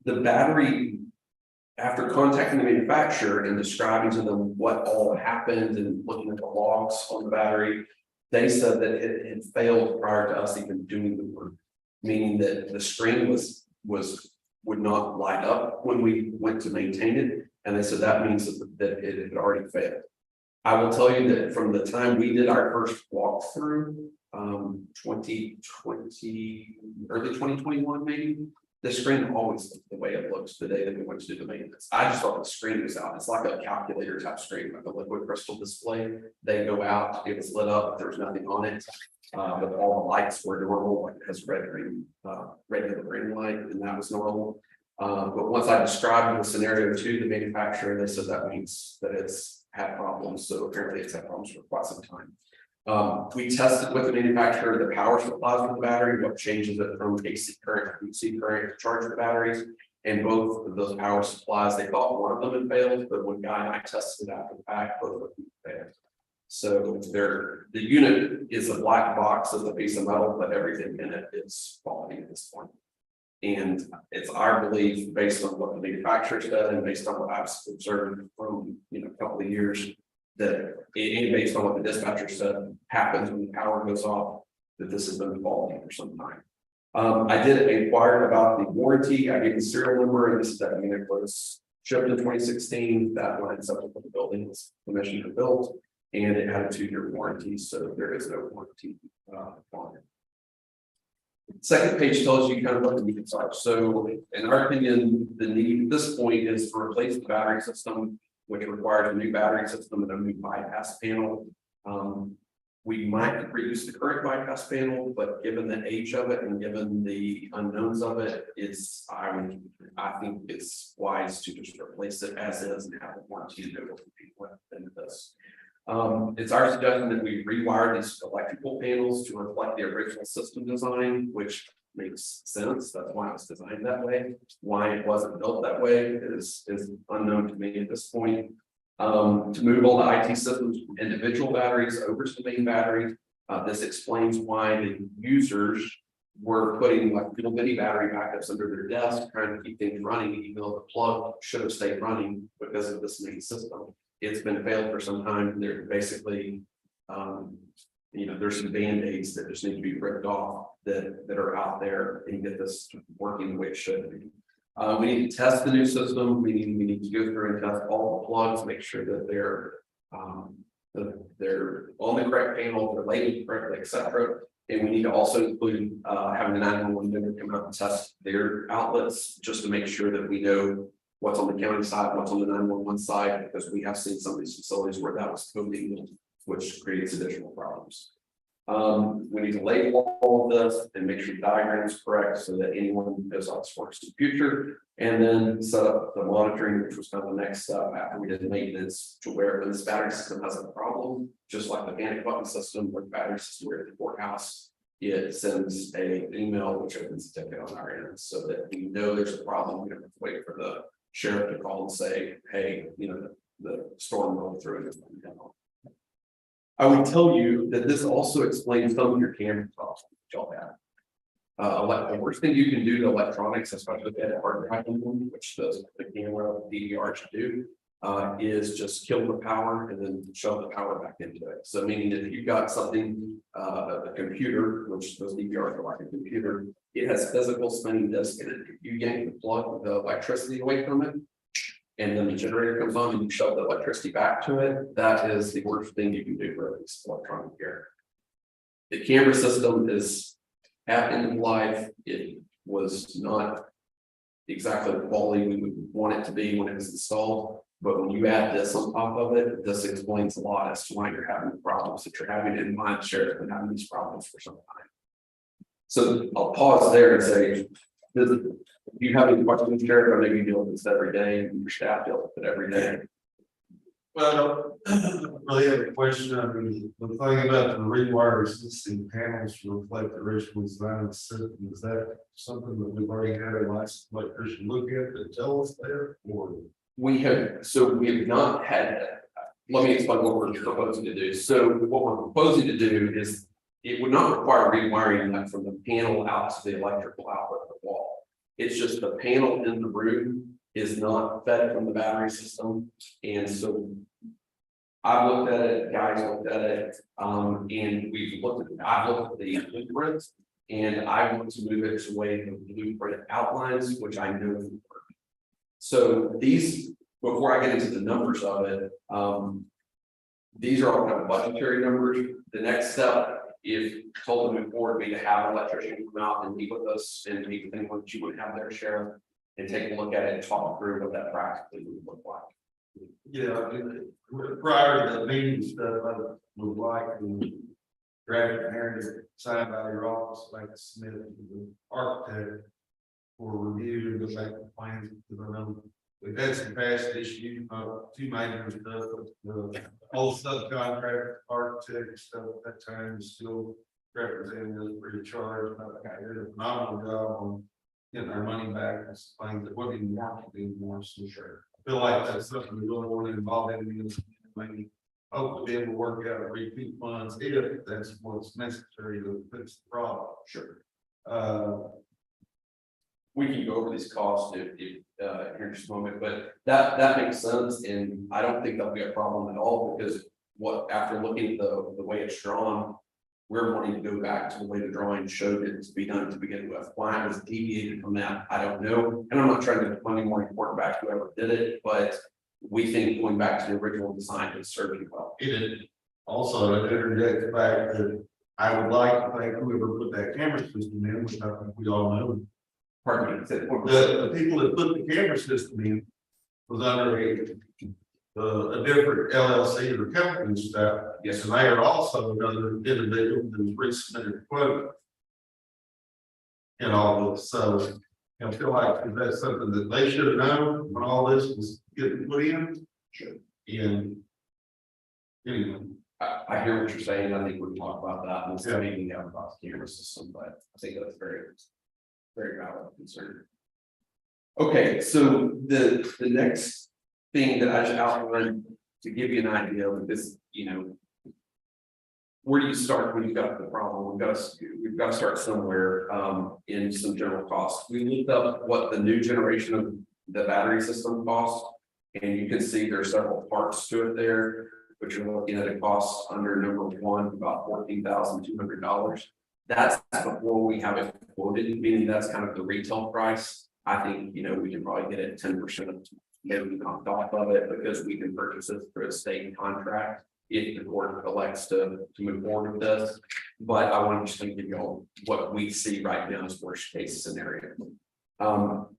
The battery, after contacting the manufacturer and describing to them what all happened and looking at the logs on the battery, they said that it had failed prior to us even doing the work, meaning that the screen would not light up when we went to maintain it. And they said that means that it had already failed. I will tell you that from the time we did our first walkthrough, 2020, early 2021, maybe, the screen always looked the way it looks the day that we went to do the maintenance. I just thought the screen was out. It's like a calculator type screen, like a liquid crystal display. They go out, it was lit up, there was nothing on it. But all the lights were normal, like it has regular green light, and that was normal. But once I described the scenario to the manufacturer, they said that means that it's had problems. So apparently it's had problems for quite some time. We tested with the manufacturer the power supplies for the battery, what changes it from AC current to DC current to charge the batteries. And both of those power supplies, they thought one of them had failed, but when Guy and I tested it after the fact, both of them failed. So the unit is a black box of a piece of metal, but everything in it is faulty at this point. And it's our belief, based on what the manufacturer said and based on what I've observed from a couple of years, that and based on what the dispatcher said happens when the power goes off, that this has been faulty for some time. I did inquire about the warranty. I gave the serial number, and this is that unit was shipped in 2016. That one had something for the building was commissioned and built, and it had a 2-year warranty, so there is no warranty on it. Second page tells you kind of what the needs are. So in our opinion, the need at this point is to replace the battery system, which requires a new battery system and a new bypass panel. We might reuse the current bypass panel, but given the age of it and given the unknowns of it, I think it's wise to just replace it as is and have a warranty to go with this. It's our suggestion that we rewire these electrical panels to reflect the original system design, which makes sense. That's why it was designed that way. Why it wasn't built that way is unknown to me at this point. To move all the IT systems from individual batteries over to the main battery. This explains why the users were putting like little bitty battery backups under their desk, trying to keep things running, even though the plug should have stayed running because of this main system. It's been failed for some time. They're basically, there's some band-aids that just need to be ripped off that are out there and get this working the way it should be. We need to test the new system. We need to go through and test all the plugs, make sure that they're on the correct panel, they're labeled correctly, etc. And we need to also include having the 911 number come out and test their outlets just to make sure that we know what's on the county side, what's on the 911 side, because we have seen some of these facilities where that was commingled, which creates additional problems. We need to label all of this and make sure the diagram is correct so that anyone knows how this works in the future. And then set up the monitoring, which was kind of the next step after we did the maintenance, to where when this battery system has a problem, just like the panic button system or the battery system where at the courthouse, it sends an email which opens a ticket on our end so that we know there's a problem. We don't have to wait for the sheriff to call and say, hey, the storm rolled through it. I would tell you that this also explains some of your camera problems that y'all have. The worst thing you can do to electronics, especially if at hard driving, which the camera DVR should do, is just kill the power and then shove the power back into it. So meaning that if you've got something, a computer, which those DVRs are like a computer, it has physical spinning disk in it. If you yank the plug, the electricity away from it, and then the generator comes on and you shove the electricity back to it, that is the worst thing you can do for this electronic gear. The camera system is at end of life. It was not exactly the quality we would want it to be when it was installed. But when you add this on top of it, this explains a lot as to why you're having the problems that you're having. In my sheriff been having these problems for some time. So I'll pause there and say, do you have any questions, Sheriff? I know you deal with this every day, and your staff deals with it every day. Well, I don't really have a question. I mean, the thing about the rewire existing panels to reflect the original design of the system, is that something that we've already had a licensed electrician look at that tell us there, or? We have not had, let me explain what we're proposing to do. So what we're proposing to do is, it would not require rewiring that from the panel out to the electrical outlet of the wall. It's just the panel in the room is not fed from the battery system. And so I've looked at it, guys looked at it, and I've looked at the blueprints, and I want to move it to the way the blueprint outlines, which I know will work. So these, before I get into the numbers of it, these are all kind of budgetary numbers. The next step, if told to move forward, would be to have an electrician come out and meet with us and meet with anyone that you would have there, Sheriff, and take a look at it and talk through what that practically would look like. Yeah, I mean, prior to the meeting stuff, I would like to grab it and sign by your office, like submit it to the architect for review and go back to the plans, because I know we've had some past issues, two major stuff, the old subcontract architect stuff at that time is still representing us free of charge. I did a phenomenal job on getting our money back and things that wasn't even marketed anymore. So sure, I feel like that's something we really want to involve in. Maybe hopefully be able to work out repeat funds if that's what's necessary to fix the problem. Sure. We can go over these costs if here in just a moment, but that makes sense, and I don't think that'll be a problem at all, because after looking at the way it's drawn, we're wanting to go back to the way the drawing showed it to be done to begin with. Why it was deviated from that, I don't know, and I'm not trying to put any more report back to whoever did it, but we think going back to the original design would serve you well. It is. Also, I interject the fact that I would like to thank whoever put that camera system in, which I think we all know. Pardon me. The people that put the camera system in was underage. a different LLC or company and stuff. Yes, And they are also another individual who's resubmitted a quote. And all this, so I feel like that's something that they should have known when all this was getting put in. Sure. And anyway, I hear what you're saying. I think we can talk about that in this Yeah. meeting about the camera system, but I think that's very, very valid concern. Okay, so the next thing that I just outlined to give you an idea of this, you know. Where do you start when you've got the problem? We've got to start somewhere in some general costs. We looked up what the new generation of the battery system costs. And you can see there are several parts to it there, but you're looking at a cost under number one, about $14,200. That's before we have it quoted, meaning that's kind of the retail price. I think, you know, we can probably get it 10% maybe knocked off of it because we can purchase it through a state contract if the court elects to move forward with this. But I want to just give you all what we see right now as worst case scenario.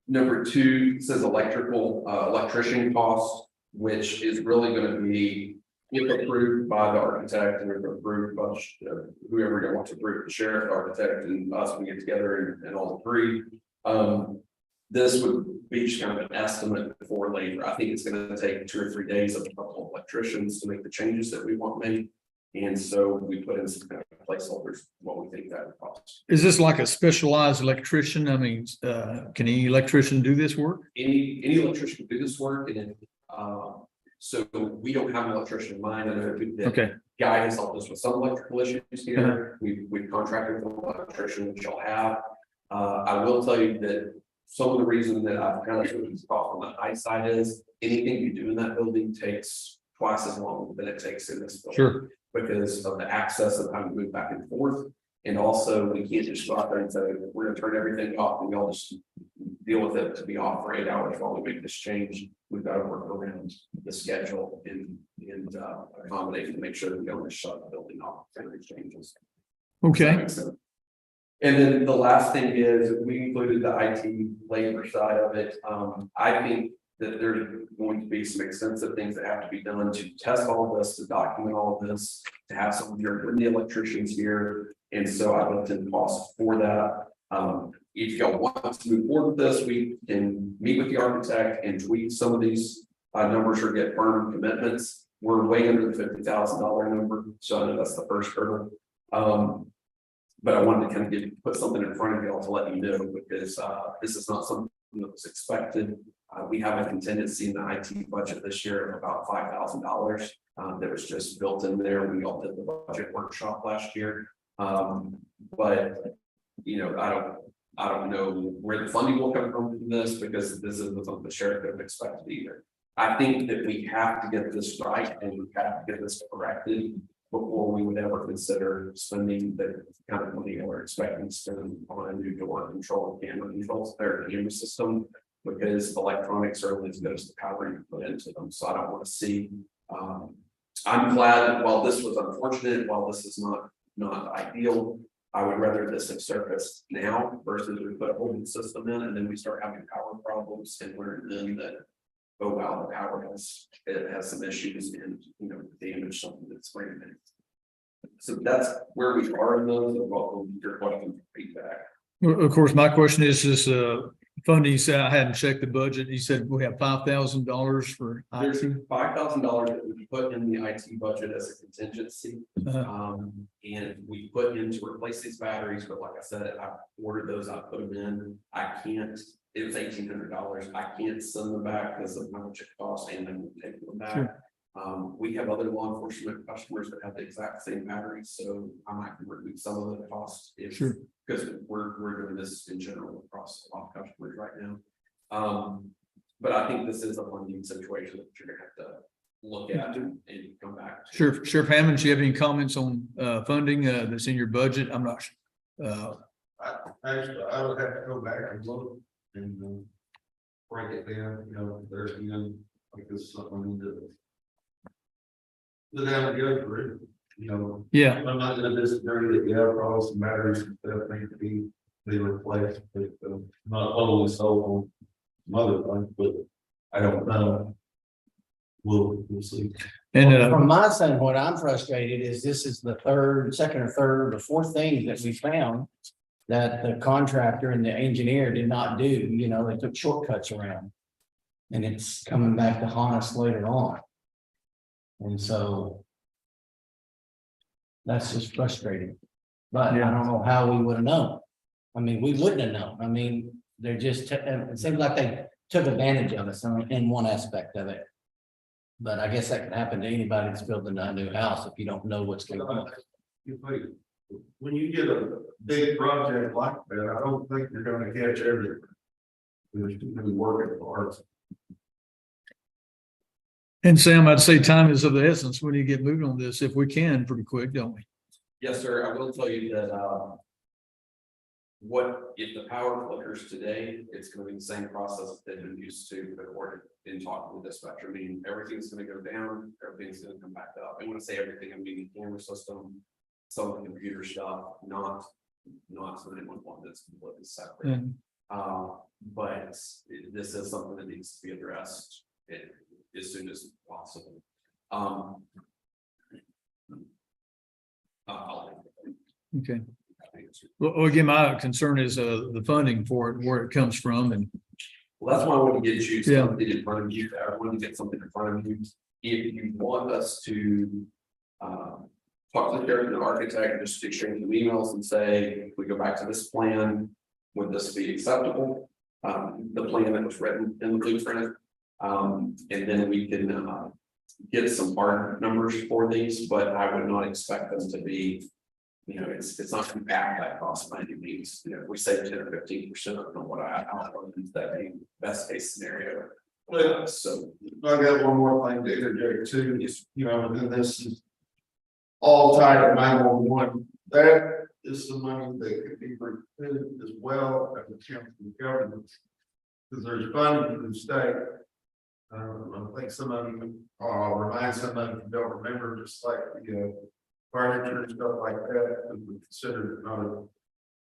Number two says electrician costs, which is really going to be if approved by the architect and if approved by whoever wants to approve, the sheriff, the architect, and us, we get together and all three. This would be just kind of an estimate for labor. I think it's going to take 2 or 3 days of a couple of electricians to make the changes that we want made. And so we put in some kind of placeholders, what we think that would cost. Is this like a specialized electrician? I mean, can any electrician do this work? Any electrician can do this work, and so we don't have an electrician in mind. I know that Okay, Guy has helped us with some electrical issues here. We've contracted with an electrician, which you'll have. I will tell you that some of the reason that I've kind of put this off on the high side is anything you do in that building takes twice as long than it takes in this building. sure. Because of the access of having to move back and forth. And also, we can't just go out there and say, we're gonna turn everything off, and we all just deal with it to be off for 8 hours while we make this change. We've got to work around the schedule and accommodate to make sure that we don't just shut the building off for these changes. Does that Okay, make sense? And then the last thing is, we included the IT labor side of it. I think that there's going to be some extensive things that have to be done to test all of this, to document all of this, to have some of the electricians here. And so I looked into costs for that. If y'all want to move forward with this, we can meet with the architect and tweak some of these numbers or get firm commitments. We're way under the $50,000 number, so I know that's the first hurdle. But I wanted to kind of put something in front of y'all to let you know, because this is not something that was expected. We have a contingency in the IT budget this year of about $5,000 that was just built in there. We all did the budget workshop last year. But you know, I don't know where the funding will come from this, because this isn't something the sheriff could have expected either. I think that we have to get this right and we have to get this corrected before we would ever consider spending the kind of money we're expecting to spend on a new door control and camera controls or camera system, because electronics are only as good as the power you put into them. So I don't want to see. I'm glad that while this was unfortunate, while this is not ideal, I would rather this have surfaced now versus we put a whole new system in and then we start having power problems and learn then that, oh wow, the power has some issues and you know damage something that's brand new. So that's where we are in those. And welcome your question feedback. Well, of course, my question is this, funding, you said I hadn't checked the budget. You said we have $5,000 for There's IT. $5,000 that we put in the IT budget as a contingency. And we put in to replace these batteries, but like I said, I ordered those, I put them in. I can't, it was $1,800. I can't send them back because of how much it costs and then we'll take them back. Sure. We have other law enforcement customers that have the exact same batteries, so I might remove some of the costs if, Sure. because we're doing this in general across a lot of customers right now. But I think this is a funding situation that you're gonna have to look at and come back to. Sure, Sheriff Hammond, do you have any comments on funding that's in your budget? I'm not sure. Actually, I would have to go back and look and break it down, you know, there's again, like this is something we need to sit down and go through, you know. Yeah, I'm not gonna disagree that, yeah, probably some batteries and stuff need to be replaced, but not totally sold on some other things, but I don't know. we'll see. And, From my standpoint, I'm frustrated is this is the second or third or fourth thing that we found that the contractor and the engineer did not do, you know, they took shortcuts around. And it's coming back to haunt us later on. And so that's just frustrating. But I don't know how we would have known. I mean, we wouldn't have known. I mean, they're just, it seems like they took advantage of us in one aspect of it. But I guess that can happen to anybody that's building a new house if you don't know what's going on. When you get a big project like that, I don't think you're gonna catch everything. You're gonna be working hard. and Sam, I'd say time is of the essence when you get moving on this, if we can, pretty quick, don't we? Yes, sir. I will tell you that, what if the power flickers today, it's gonna be the same process that they've been used to before in talking with dispatcher. I mean, everything's gonna go down, everything's gonna come back up. I want to say everything, I mean, the camera system, some of the computer stuff, not something that's completely separate. And But this is something that needs to be addressed as soon as possible. okay. Well, again, my concern is the funding for it, where it comes from, and Well, that's why I want to get you Yeah. something in front of you. I want to get something in front of you. If you want us to talk to the sheriff and the architect, just exchange some emails and say, if we go back to this plan, would this be acceptable? The plan that was written in the blueprint. And then we can get some hard numbers for these, but I would not expect them to be, you know, it's not going to back that cost by any means. You know, if we say 10 or 15%, I don't know what I outlined, that being best case scenario. So I got one more thing to interject too, is, you know, and this is all tied to 911. That is the money that could be recouped as well as it comes from the government. Because there's funding from the state. I think some of you, I'll remind some of you, don't remember, just like the furniture and stuff like that, is considered not a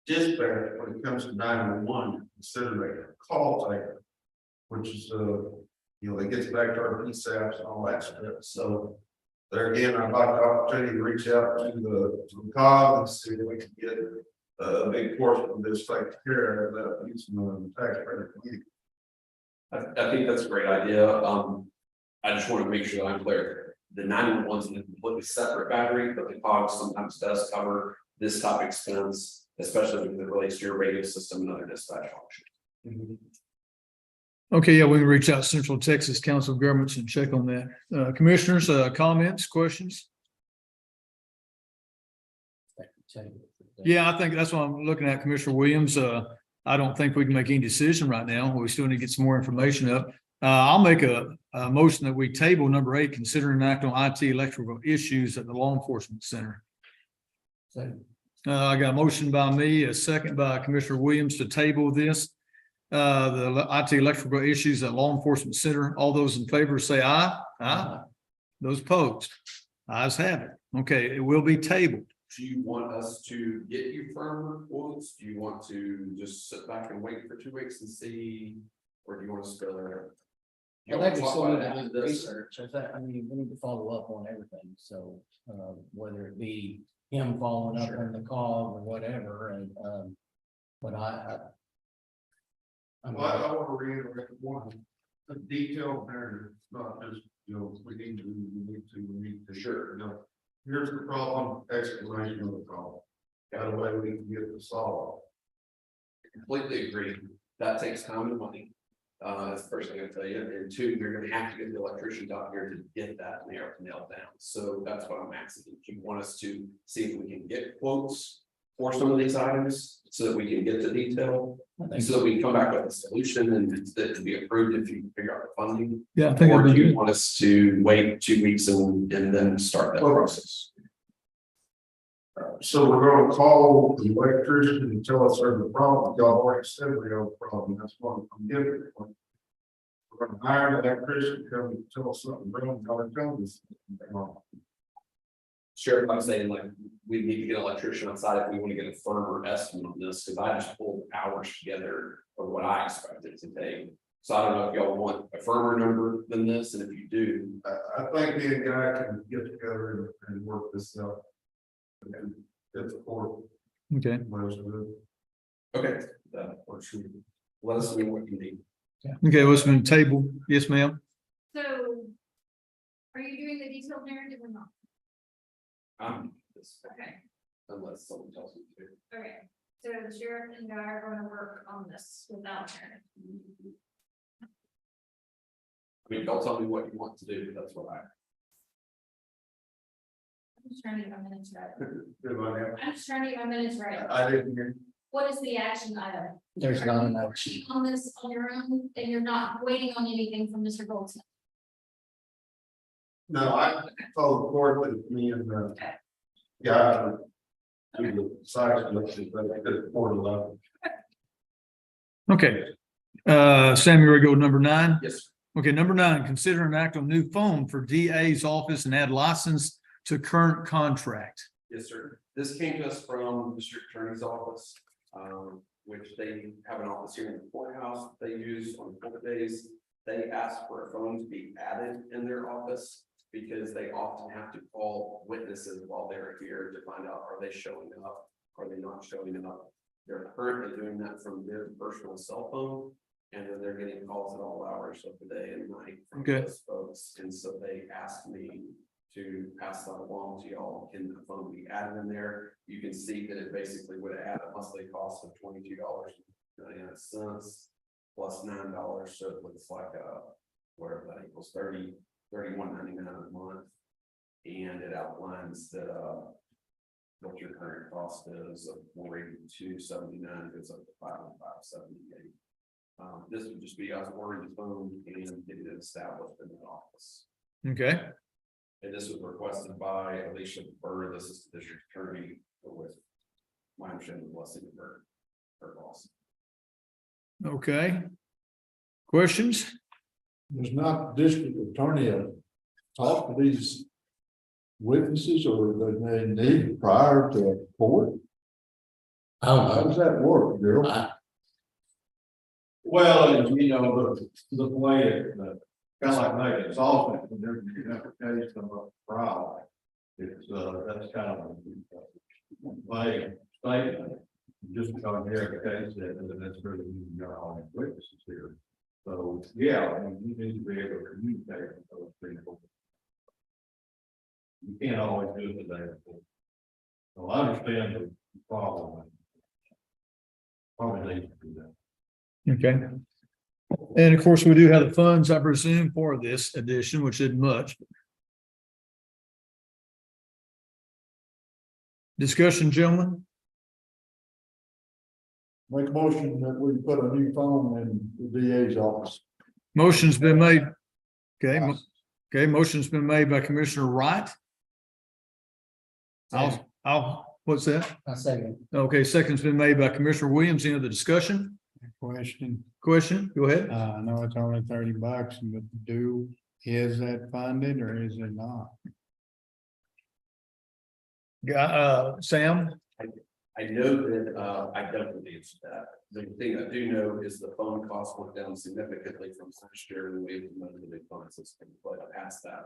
dispatch when it comes to 911, considered a call taker, which is you know, that gets back to our PSAPs and all that stuff. So there again, I'd like the opportunity to reach out to the COG and see if we can get a big portion of this taken care of without using the taxpayer. I think that's a great idea. I just want to make sure that I'm clear. The 911 is a completely separate battery, but the COG sometimes does cover this type of expense, especially when it relates to your radio system and other dispatch functions. okay, yeah, we can reach out to Central Texas Council of Governments and check on that. Commissioners, comments, questions? Yeah, I think that's what I'm looking at, Commissioner Williams. I don't think we can make any decision right now. We still need to get some more information up. I'll make a motion that we table number 8, consider an act on IT electrical issues at the law enforcement center. I got a motion by me, a second by Commissioner Williams to table this. The IT electrical issues at law enforcement center. All those in favor say aye. Aye. Those opposed. Ayes have it. Okay, it will be tabled. Do you want us to get you firm quotes? Do you want to just sit back and wait for 2 weeks and see? Or do you want us to go there? I think we still need to do research. I mean, we need to follow up on everything. So, whether it be him following up on the call or whatever, and, but I'm Well, I want to reiterate one, a detailed narrative, not just, you know, we need to. Sure. You know, here's the problem, explanation of the problem. Got a way we can get it solved. Completely agree. That takes time and money. That's the first thing I tell you. And 2, you're gonna have to get the electricians out here to get that nailed down. So that's what I'm asking. Do you want us to see if we can get quotes for some of these items so that we can get the detail? So that we can come back with a solution and that can be approved if you figure out the funding? Yeah, I think Or it'll do be you good. want us to wait 2 weeks and then start that process? So we're gonna call the electrician and tell us there's a problem, y'all already said we have a problem, that's what I'm giving. We're gonna hire an electrician, to come and tell us something wrong, y'all are telling us. something wrong. Sure, I'm saying like, we need to get an electrician outside if we want to get a firmer estimate on this, because I just pulled hours together of what I expected to take. So I don't know if y'all want a firmer number than this, and if you do, I think me and Guy can get together and work this out. And it's for Okay, most of it. okay, that works for me. Let us know what you need. okay, what's been tabled? Yes, ma'am. So are you doing the detailed narrative or not? Okay, Unless someone tells me to. okay. So the sheriff and I are going to work on this without her. I mean, don't tell me what you want to do, but that's what I'm just trying to get my minutes right. Good idea. I'm just trying to get my minutes right. I didn't hear. What is the action item? There's Are not you an working action. On this on your own, and you're not waiting on anything from Mr. Goldsmith? No, I told the court that me and Guy. We decided to look at the court level. Okay. Sam, you ready to go to number 9? Yes, Okay, number 9, consider an act on new phone for DA's office and add license to current contract. yes, sir. This came to us from the district attorney's office, which they have an office here in the courthouse they use on court days. They asked for a phone to be added in their office because they often have to call witnesses while they're here to find out, are they showing up? Are they not showing up? They're currently doing that from their personal cell phone. And then they're getting calls at all hours of the day and night from Okay. those folks. And so they asked me to pass that along to y'all. Can the phone be added in there? You can see that it basically would add a monthly cost of $22.99 plus $9. So it looks like whatever that equals, $31.99 a month. And it outlines that what your current cost is of $482.79 goes up to $505.78. This would just be us ordering the phone and getting it established in the office. Okay, And this was requested by Alicia Burr, this is the district attorney, with my understanding, blessing of her boss. okay. Questions? Does not the district attorney talk to these witnesses or do they need prior to court? I don't How know. does that work, Daryl? Well, and you know, the way it, kind of like Megan, it's often when there's an application of a trial. It's, that's kind of a vague statement. Just because here the case that that's really, you got all the witnesses here. So, yeah, I mean, you need to be able to communicate with those people. You can't always do it today. So I understand the problem. Probably need to do that. Okay. And of course, we do have the funds, I presume, for this edition, which isn't much. Discussion, gentlemen? Make a motion that we put a new phone in the DA's office. Motion's been made. Okay, motion's been made by Commissioner Wright. What's that? I second. Okay, second's been made by Commissioner Williams. Any other discussion? Question, Go ahead. I know it's only $30, but is that funded or is it not? Sam? I know that, I don't know the answer to that. The thing I do know is the phone cost went down significantly from last year and we implemented the new phone system, but I asked that,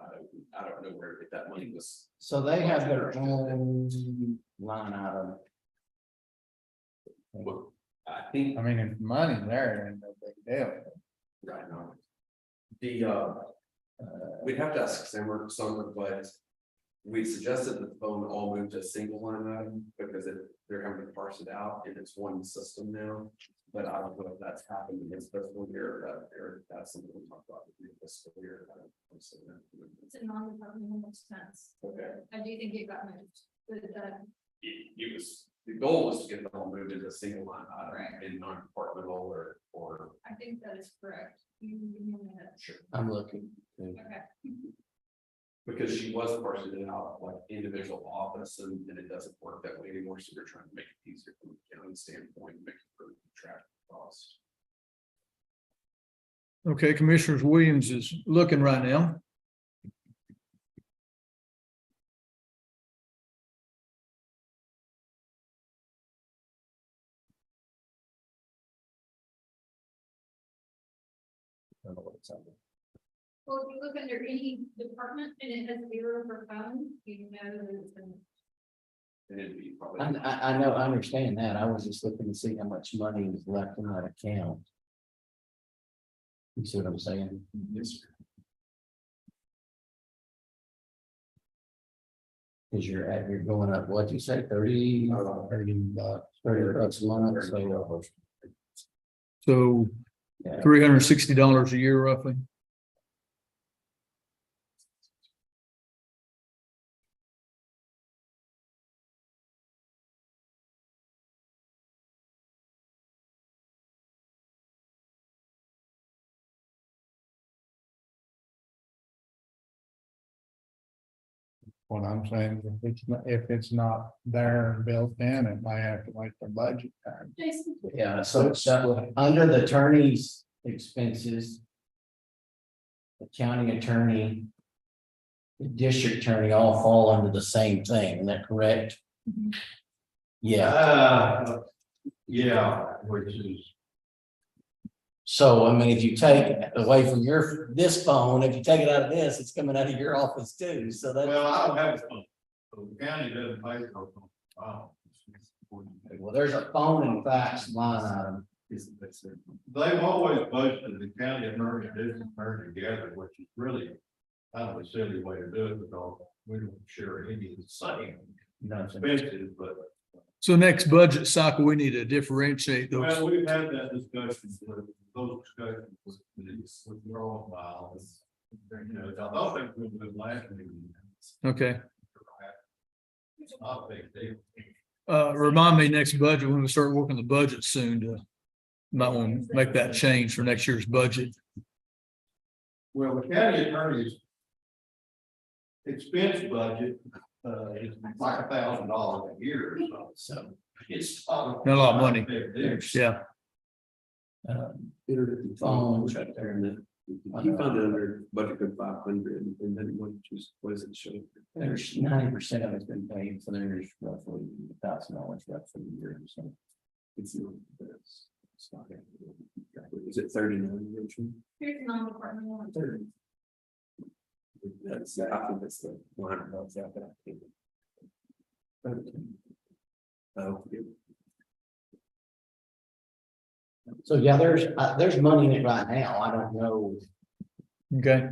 I don't know where that money was. So they have their own line item. I think I mean, if money there, then no big deal. right now. We'd have to ask Summer, but we suggested that the phone all move to a single line item because they're having to parse it out and it's one system now. But I don't know if that's happened in this fiscal year or that's something we talked about in this fiscal year. I don't know. So It's a non-departmental expense. okay. I do think it got moved, but It was, the goal was to get it all moved into a single line item Right. in non-departmental or. I think that is correct. You can give me a minute. Sure. I'm looking. Okay. Because she was parsing it out like individual office and it doesn't work that way anymore. So we're trying to make it easier from a county standpoint, make it for track costs. Okay, Commissioner Williams is looking right now. Well, if you look under any department and it has 0 for phones, you know that it's been. And it'd be I, probably. I know, I understand that. I was just looking to see how much money is left in that account. You see what I'm saying? Cause you're going up, what'd you say, 30 bucks a month, so. So Yeah. $360 a year roughly. What I'm saying, if it's not there and built in, it might have to wait for budget time. Jason. Yeah, so under the attorney's expenses. The county attorney. The district attorney all fall under the same thing, is that correct? Yeah, Yeah, which is. so I mean, if you take away from this phone, if you take it out of this, it's coming out of your office too, so that. Well, I don't have a phone. So the county doesn't pay for a phone. Wow. Well, there's a phone and fax line item. They've always budgeted the county attorney and district attorney together, which is really kind of a silly way to do it because we don't share any of the same You know what I'm saying? expenses, but. So next budget cycle, we need to differentiate those. Well, we've had that discussion with those discussions with your own files. You know, I thought they were good last meeting. Okay. It's not a big deal. Remind me next budget, when we start working the budget soon to. Might want to make that change for next year's budget. Well, the county attorney's expense budget, is like $1,000 a year or something. So. It's. Not a lot of money. Yeah. Phones right there in the. You found it under budget of 500 and then what does it show? There's 90% of it's been paid, so there's roughly $1,000 left for the year, so. It's not. It's not. Is it 39? Rachel? Here's non-departmental one. That's, I think that's the 100 bucks out that I think. Oh, yeah. So yeah, there's money in it right now, I don't know, Okay.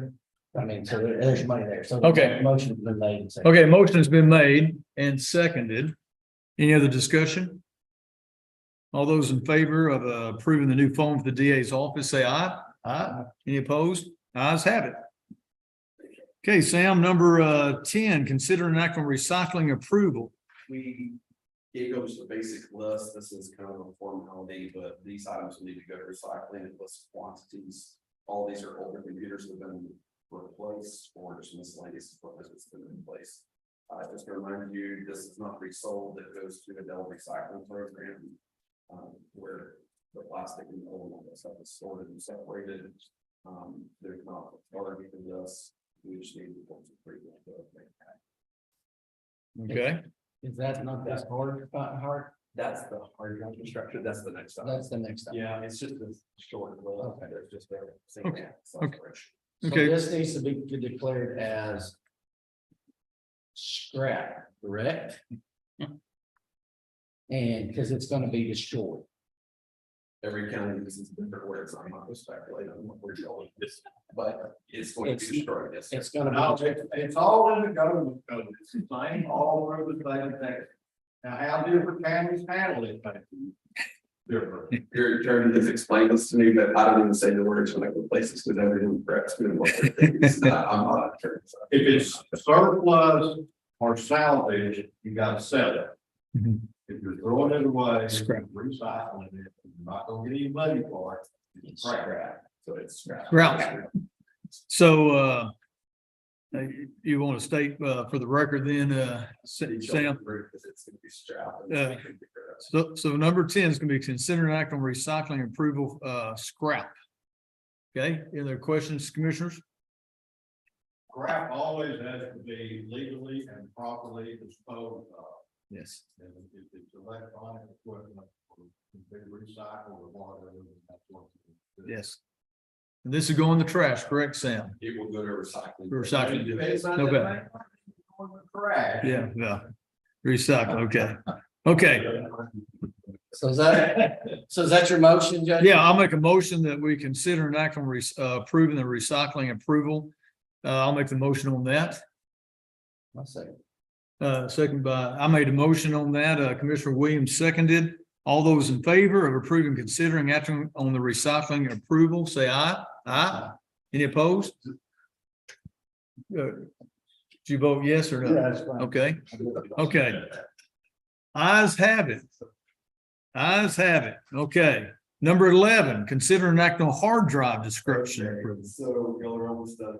I mean, so there's money there, so. Okay. Motion's been made and seconded. Okay, motion has been made and seconded. Any other discussion? All those in favor of approving the new phone for the DA's office, say aye. Aye. Any opposed? Ayes have it. Okay, Sam, number 10, consider an act on recycling approval. It goes to the basic list. This is kind of a formality, but these items will need to go to recycling and list quantities. All these are older computers that have been replaced or just miscellaneous equipment that's been replaced. Just to remind you, this is not resold. It goes to the Dell recycling program. Where the plastic and all that stuff is sorted and separated. There's not a authority for this. We just need to approve it. Okay, Is that not that hard? That's the hard drive construction. That's the next step. That's the next step. Yeah, it's just a short list. Okay. There's just a. Okay. So okay. this needs to be declared as scrap, correct? And because it's gonna be destroyed. Every county uses different words. I'm not speculating on what we're going this, but it's going to be destroyed. Yes, sir. It's gonna No, be, it's all in the government code. It's the same all over the state of Texas. Now, how different counties handle it, but different. Your attorney has explained this to me, but I don't even say the words when I go places because everything perhaps been what they're thinking. I'm not an attorney. So. If it's surplus or salvage, you gotta sell it. Mhm. If you're throwing it away, Scrap. recycling it, you're not gonna get any money for it. it's scrap. So it's scrap. Scrap. So you want to state for the record then, Sam? Because it's going to be strapped. So number 10 is going to be consider an act on recycling approval scrap. Okay, any other questions, commissioners? Scrap always has to be legally and properly disposed of. Yes. And if it's electronic equipment, or can be recycled or whatever, that's what. Yes. This is going in the trash, correct, Sam? It will go to recycling. Recycling. Okay. Yeah, yeah. Recycle, okay. Okay, So is that your motion, Judge? yeah, I'll make a motion that we consider an act on approving the recycling approval. I'll make the motion on that. I'll second. Second by, I made a motion on that. Commissioner Williams seconded. All those in favor of approving, considering acting on the recycling approval, say aye. Aye. Any opposed? Did you vote yes or no? that's fine. Okay, okay. Ayes have it. Ayes have it. Okay. Number 11, consider an act on hard drive description. approval. So y'all are almost done.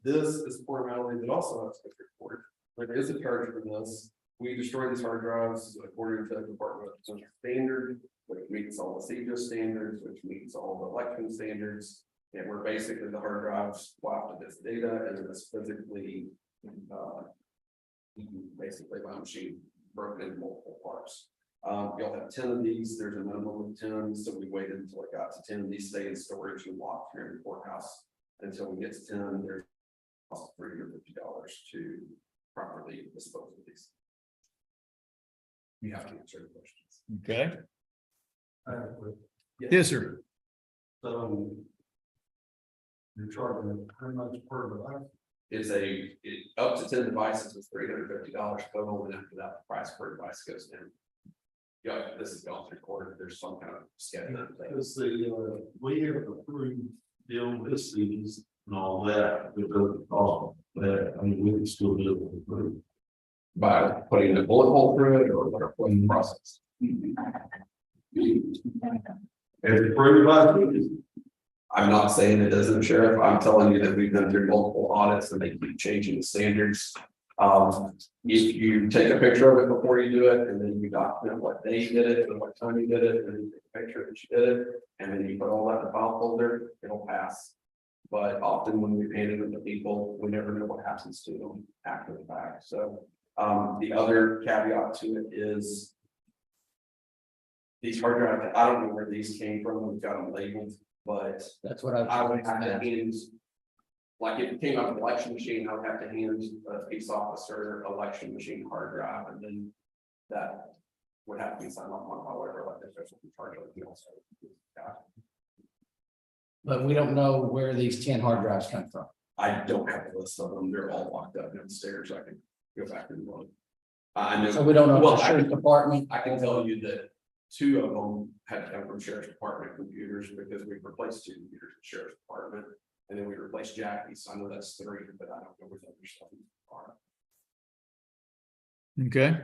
This is Port Valley that also has to be reported. There is a charge for this. We destroy these hard drives according to the Department of Social Standard, which meets all the CJIS standards, which meets all the election standards. And we're basically the hard drives swapped to this data and it's physically basically by machine broken into multiple parts. You'll have 10 of these. There's a minimum of 10, so we waited until it got to 10. These stay in storage and locked here in the courthouse until we get to 10. There's cost $350 to properly dispose of these. You have to answer the questions. Okay. Yes, sir. So. You're charging pretty much per device. Is up to 10 devices is $350 total, and after that, the price per device goes down. Yeah, this is gone through court. There's some kind of schedule. Because we have approved deal with cities and all that, with the cost, but I mean, we can still do it with approve. By putting a bullet hole through it or what's the process? As approved by cities. I'm not saying it isn't, Sheriff. I'm telling you that we've been through multiple audits and they keep changing the standards. If you take a picture of it before you do it, and then you document what day you did it and what time you did it, and you take a picture that you did it, and then you put all that in the file folder, it'll pass. But often when we hand it to people, we never know what happens to them after the fact. So the other caveat to it is these hard drives, I don't know where these came from. We've got them labeled, but That's what I would have to hand, like if it came out of the election machine, I would have to hand a peace officer election machine hard drive, and then that would have to be signed off on however, like if there's a charge of the also. But we don't know where these 10 hard drives come from. I don't have a list of them. They're all locked up downstairs. I can go back and look. I know. So we don't know Well, the sheriff's department. I can tell you that 2 of them had to come from sheriff's department computers because we replaced 2 computers in sheriff's department. And then we replaced Jackie's. I know that's 3, but I don't know where the other stuff are. Okay.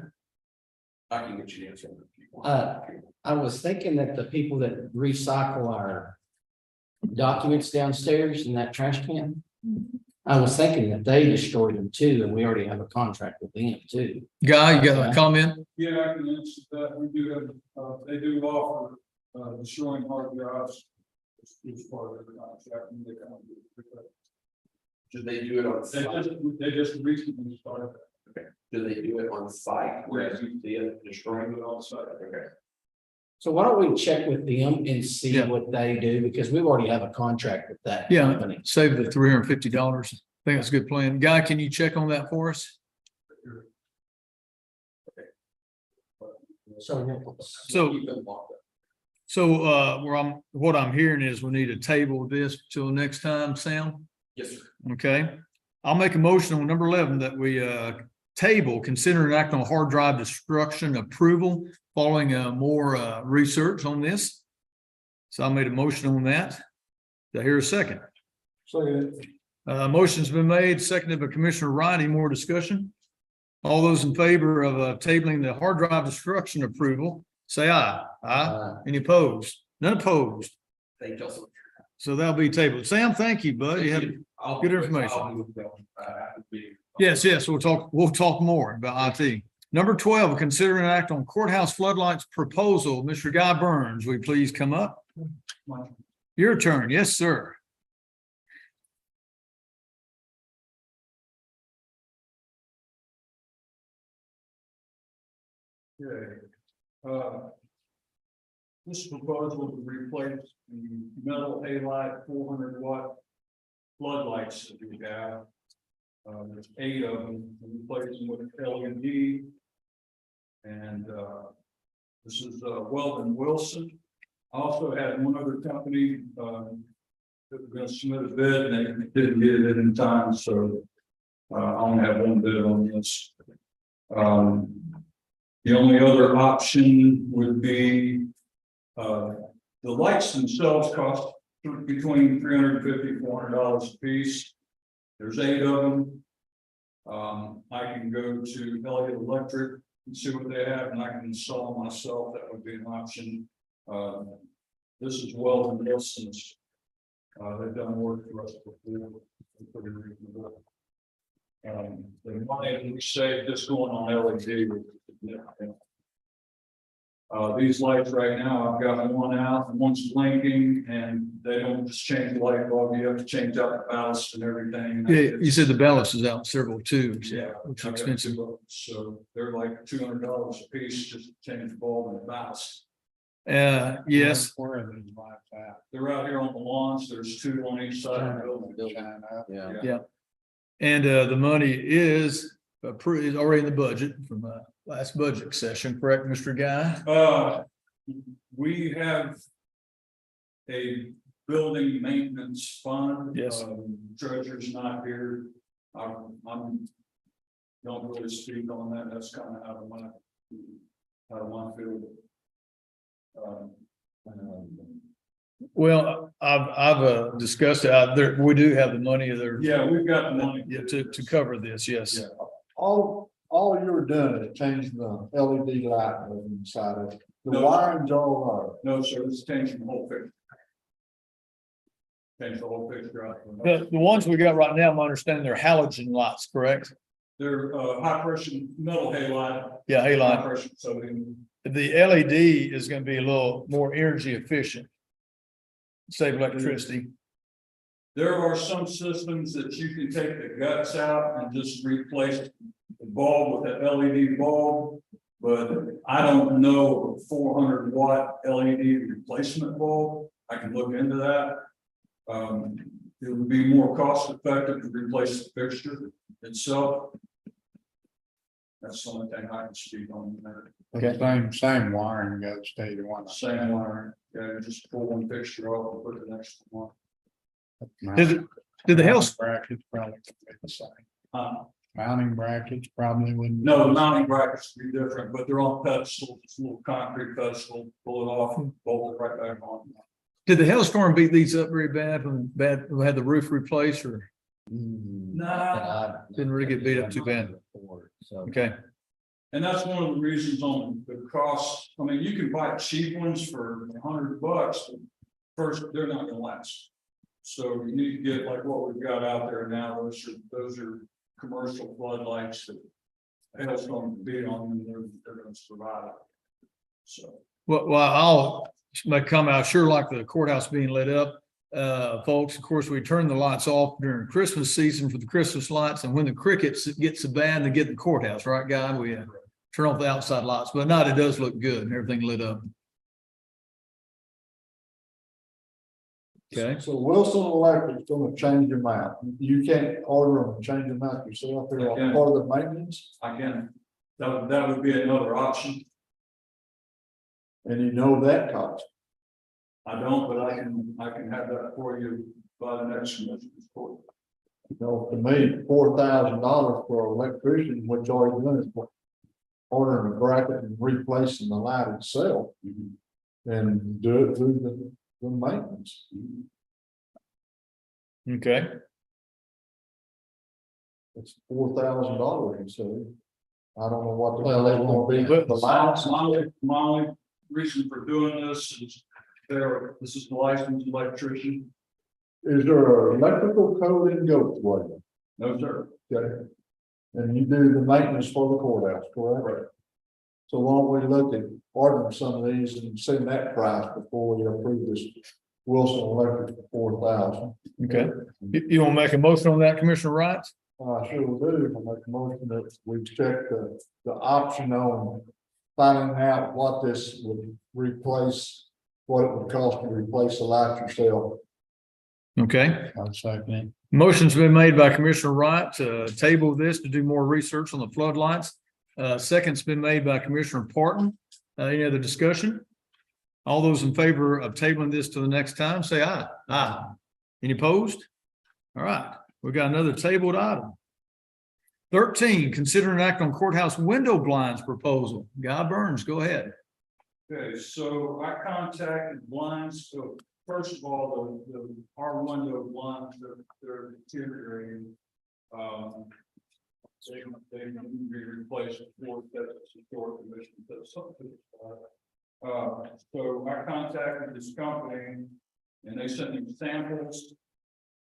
I can get you the answer. If you want. I was thinking that the people that recycle our documents downstairs in that trash can, I was thinking that they destroyed them too, and we already have a contract with them too. Guy, you got a comment? Yeah, I can answer that. We do have, they do offer, destroying hard drives. It's part of the contract. And they come and do it. Should they do it on site? They just recently started. Do they do it on site? Where Yes. you see it destroying It it? on site. Okay. So why don't we check with them and see Yeah. what they do, because we already have a contract with that Yeah. company. Save the $350. I think that's a good plan. Guy, can you check on that for us? So, Keep them locked up. what I'm hearing is we need to table this till next time, Sam? Yes, sir. Okay. I'll make a motion on number 11 that we, table, consider an act on hard drive destruction approval following, more, research on this. So I made a motion on that. Do I hear a second? Motion's been made, seconded by Commissioner Wright. Any more discussion? All those in favor of tabling the hard drive destruction approval, say aye. Aye. Any opposed? None opposed. Thank you so much. So that'll be tabled. Sam, thank you, bud. You had, I'll- good information. I'll move them, after the meeting. yes, we'll talk more about IT. Number 12, consider an act on courthouse floodlights proposal. Mr. Guy Burns, will you please come up? Your turn. Yes, sir. Okay. this proposal to replace the metal halide 400-watt floodlights that we have. There's 8 of them, we replace them with LED. And this is Weldon Wilson. I also had one other company that was going to submit a bid, and they didn't get it in time, so I only have one bid on this. The only other option would be the lights themselves cost between $350 and $400 a piece. There's 8 of them. I can go to Elliott Electric and see what they have, and I can install them myself. That would be an option. This is Weldon Wilson's. They've done work for us before. Pretty reasonable. The money that we save just going on LED. These lights right now, I've got one out and one's blinking, and they don't just change the light bulb. You have to change out the ballast and everything. Yeah, you said the ballast is out in several tubes. Yeah, Which is I've got expensive. 2 of them. So they're like $200 a piece just to change the bulb and the ballast. Yes, Where are these lights at? They're out here on the lawns. There's 2 on each side of the building. Shine up. Yeah. and the money is approved, is already in the budget from last budget session, correct, Mr. Guy? We have a building maintenance fund. Yes. Treasurer's not here. I'm don't really speak on that. That's kind of out of my field. Well, I've discussed it. There, we do have the money there. Yeah, we've got the money. Yeah, to cover this, yes. Yeah. All you were doing is changing the LED light on the side of it. The No. wiring's all No, sir, it's changing the whole picture. Change the whole picture out. The ones we got right now, my understanding, they're halogen lights, correct? They're high pressure metal halide. Yeah, High halide. pressure sodium. The LED is gonna be a little more energy efficient. Save electricity. There are some systems that you can take the guts out and just replace the bulb with an LED bulb. But I don't know a 400-watt LED replacement bulb. I can look into that. It would be more cost effective to replace the fixture itself. That's the only thing I can speak on there. Okay. Same wiring, got to stay the one. Same wire, yeah, just pull one fixture off and put the next one Did the health, Brackets probably could be the same. on. Mounting brackets probably wouldn't. No, the mounting brackets would be different, but they're on pedestals, it's a little concrete pedestal, pull it off and bolt it right back on. did the hailstorm beat these up very bad when we had the roof replaced or? Nah. Didn't really get beat up too bad. So. Okay, And that's one of the reasons on the cost. I mean, you can buy cheap ones for $100, but first, they're not gonna last. So you need to get like what we've got out there now. Those are commercial floodlights that hailstorm beat on them, they're gonna survive. So, well, I'll make a comment. I sure like the courthouse being lit up. Folks, of course, we turn the lights off during Christmas season for the Christmas lights, and when the crickets get so bad, they get in the courthouse, right, Guy? We turn off the outside lights, but at night it does look good and everything lit up. Okay, So Wilson Electric's gonna change them out. You can't order them and change them out yourself. They're I can. part of the maintenance, I can, that would be another option. and you know that cost. I don't, but I can have that for you by the next commissioner's court. You know, to me, $4,000 for an electrician, which all you're doing is ordering a bracket and replacing the light itself. And do it through the maintenance. okay. It's $4,000, so I don't know what. Well, they won't be- The lights. My only reason for doing this is this is the licensed electrician. Is there an electrical code in Goatway? No, sir. Okay. And you do the maintenance for the courthouse, correct? Right. So why don't we look at ordering some of these and send that price before we approve this Wilson Electric for $4,000? Okay. You want to make a motion on that, Commissioner Wright? I sure will do. I'll make a motion that we check the option on finding out what this would replace what it would cost to replace the light yourself. Okay. I'll second it. Motion's been made by Commissioner Wright to table this to do more research on the floodlights. Second's been made by Commissioner Parton. Any other discussion? All those in favor of tabling this to the next time, say aye. Aye. Any opposed? All right, we got another tabled item. 13, consider an act on courthouse window blinds proposal. Guy Burns, go ahead. Okay, so I contacted blinds, so first of all, our window blinds, they're deteriorating. They need to be replaced before that's historic commission does something. So I contacted this company and they sent me samples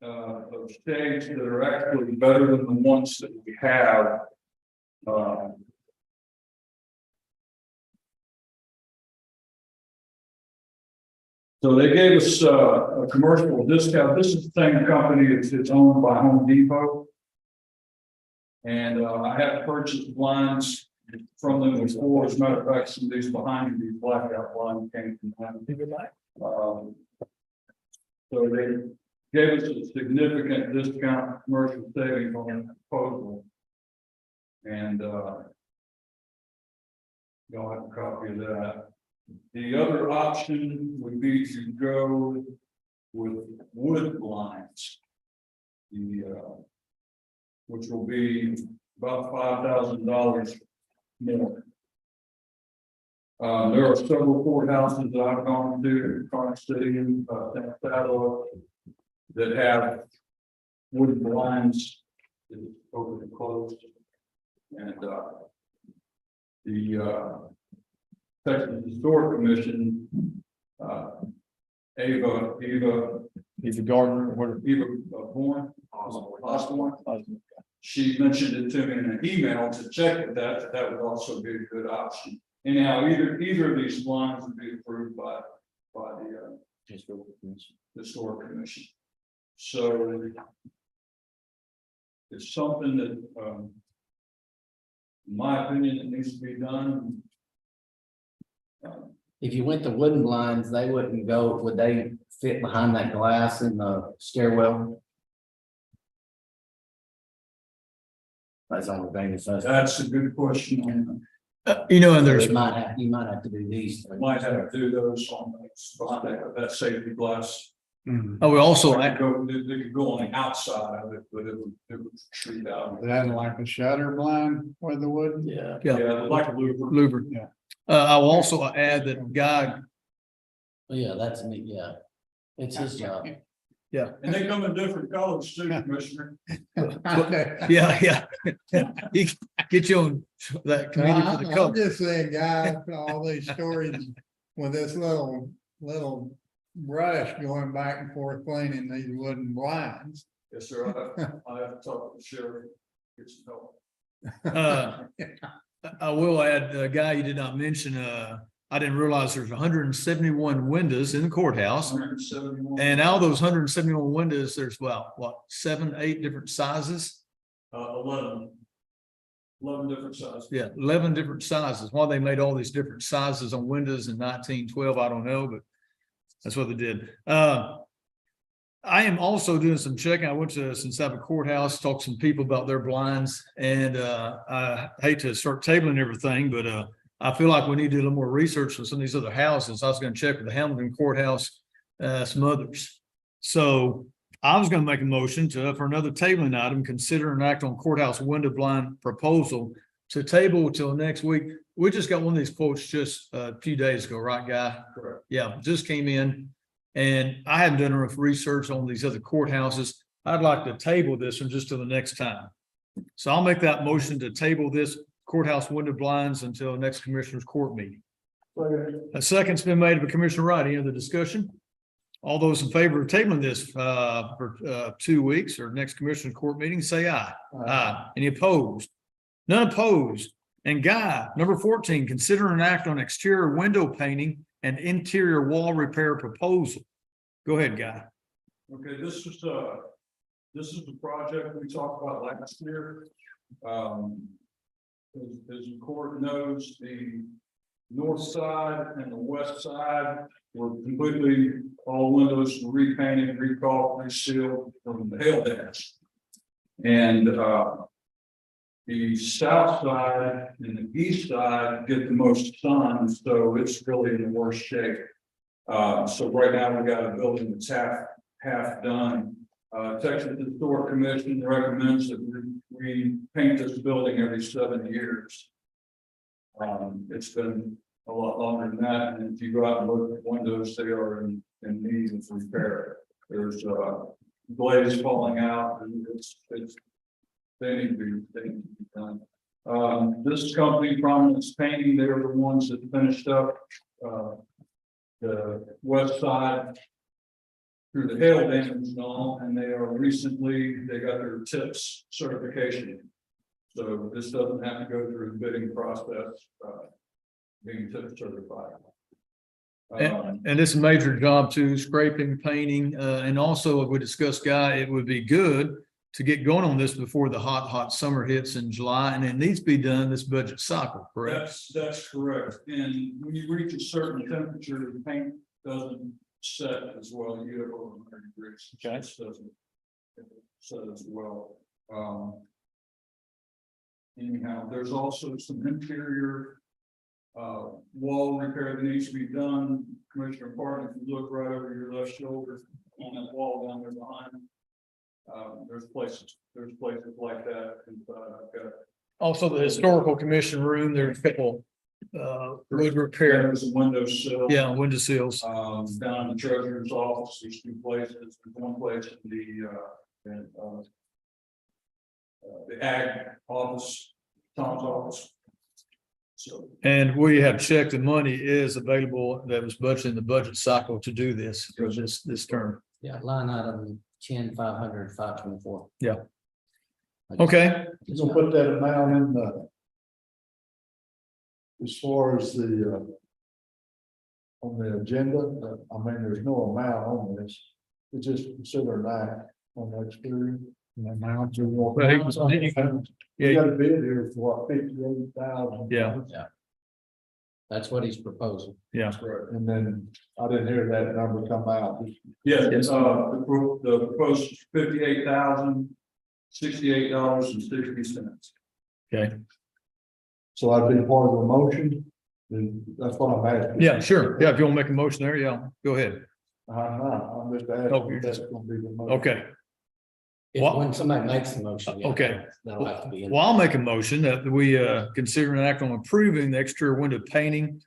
of shades that are actually better than the ones that we have. So they gave us a commercial discount. This is the same company, it's owned by Home Depot. And I have purchased blinds from them before. As a matter of fact, some of these behind me, these blackout blinds came from them. So they gave us a significant discount, commercial savings on the proposal. And y'all have a copy of that. The other option would be to go with wood blinds. Which will be about $5,000 more. There are several courthouses that I've gone to in Clark City, San Salvador, that have wooden blinds that is open and closed. And the Texas Historic Commission, Eva Gardner, or Eva Horn, Osborne. She mentioned it to me in an email to check with that would also be a good option. Anyhow, either of these blinds would be approved by the Historic Commission. So it's something that, in my opinion, it needs to be done. If you went to wooden blinds, they wouldn't go, would they fit behind that glass in the stairwell? That's all the thing. That's a good question. And So there's, you might have to do these. things. Might have to do those on that safety glass. we also, They could go on the outside of it, but it would shoot out. Is that like a shutter blind with the wood? Yeah. yeah, Yeah, like a louver. louver. Yeah. I will also add that Guy, Yeah, that's me, yeah. It's his job. And they come in different colors too, Commissioner. yeah. He get you on that committee for the I'm color. just saying, guys, all these stories with this little brush going back and forth cleaning these wooden blinds. Yes, sir. I have to talk to the sheriff. Get some help. I will add, Guy, you did not mention, I didn't realize there's 171 windows in the courthouse. 171. And out of those 171 windows, there's what, 7, 8 different sizes? 11 different sizes. Yeah, 11 different sizes. Why they made all these different sizes on windows in 1912, I don't know, but that's what they did. I am also doing some checking. I went to Sincapa Courthouse, talked to some people about their blinds, and I hate to start tabling everything, but I feel like we need to do a little more research on some of these other houses. I was going to check with the Hamilton Courthouse, some others. So I was going to make a motion for another tabling item, consider an act on courthouse window blind proposal to table till next week. We just got one of these quotes just a few days ago, right, Guy? Correct. Yeah, just came in. And I haven't done enough research on these other courthouses. I'd like to table this one just till the next time. So I'll make that motion to table this courthouse window blinds until the next commissioner's court meeting. A second's been made by Commissioner Wright. Any other discussion? All those in favor of tabling this for 2 weeks or next commissioner's court meeting, say aye. Aye. Any opposed? None opposed. And Guy, number 14, consider an act on exterior window painting and interior wall repair proposal. Go ahead, Guy. Okay, this is the project we talked about last year. As the court knows, the north side and the west side We're completely, all windows were repainted, recaulked, resealed from the hail damage. And, the south side and the east side get the most sun, so it's really in the worst shape. So right now we got a building that's half done. Texas Historic Commission recommends that we paint this building every 7 years. It's been a lot longer than that, and if you go out and look at windows, they are in need of repair. There's glaze falling out, and they need to be done. This company, Prominence Painting, they're the ones that finished up the west side through the hail damage and all, and they got their TIPS certification. So this doesn't have to go through the bidding process, being TIPS certified. And this is a major job too, scraping, painting, and also we discussed, Guy, it would be good to get going on this before the hot summer hits in July, and it needs to be done this budget cycle, correct? That's correct. And when you reach a certain temperature, the paint doesn't set as well. You have over 100 degrees. Okay. It doesn't set as well. Anyhow, there's also some interior wall repair that needs to be done. Commissioner Park, if you look right over your left shoulder on that wall down there behind. There's places like that. And I've got Also, the historical commission room, there's a couple wood repair, there's a window sill. yeah, window sills. Down in the treasurer's office, there's 2 places. There's one place in the ag office, Tom's office. So And we have checked, the money is available that was budgeted in the budget cycle to do this for this term. Yeah, line item 10,500,524. Yeah. Okay, You gonna put that amount in the. As far as the. On the agenda, I mean, there's no amount on this, it's just consider that on that screen. The amount you want. Well, You yeah, got a bid here for what, 58,000? yeah, That's what he's proposing. yeah. correct. And then I didn't hear that number come out. Yes, Yes. the proposed $58,068.60. Okay, So I'd be part of the motion, and that's what I'm asking. yeah, sure. Yeah, if you want to make a motion there, yeah, go ahead. I'm not, I'm just Oh, asking, you're if that's just- gonna be the motion. Okay, If What? when somebody makes the motion. yeah, Okay. That'll have to be in. well, I'll make a motion that we consider an act on approving the exterior window painting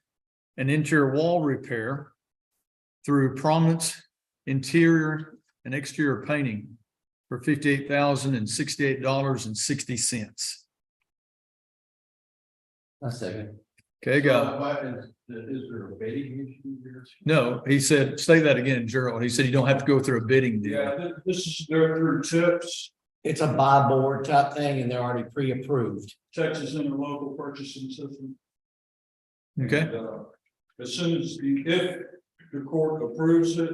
and interior wall repair through Prominence interior and exterior painting for $58,068.60. A second. Okay, go. Is there a bidding issue here? No, he said, say that again, Gerald. He said you don't have to go through a bidding deal. Yeah, this is, they're through TIPS, It's a buy board type thing and they're already pre-approved. Texas Interlocal Purchasing System. Okay, And, as soon as if the court approves it,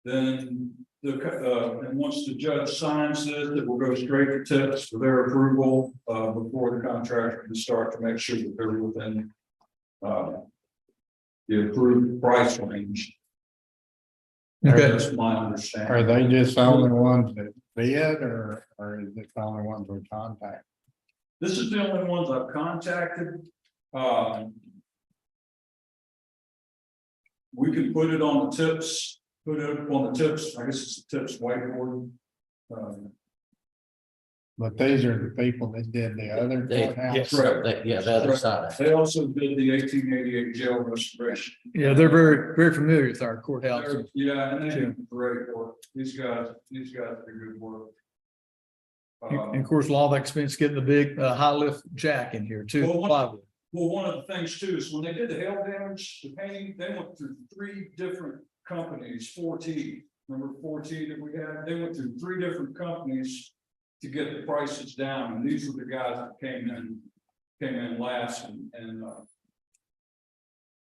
then and once the judge signs it, it will go straight to TIPS for their approval, before the contractor can start to make sure that they're within, the approved price range. okay. That's my understanding. Are they just the only ones that bid or is it the only ones we contact? This is the only ones I've contacted. We could put it on the TIPS, I guess it's the TIPS whiteboard. But these are the people that did the other They- courthouse. yes. Correct. Yeah, the other side. They also did the 1888 jail restoration. Yeah, they're very familiar with our courthouse. Yeah, and they do great work. These guys do good work. And of course, a lot of expense getting the big high lift jack in here too. Well, one of the things too is when they did the hail damage, the painting, they went through 3 different companies, 4T. Remember 4T that we had? They went through 3 different companies to get the prices down, and these were the guys that came in last and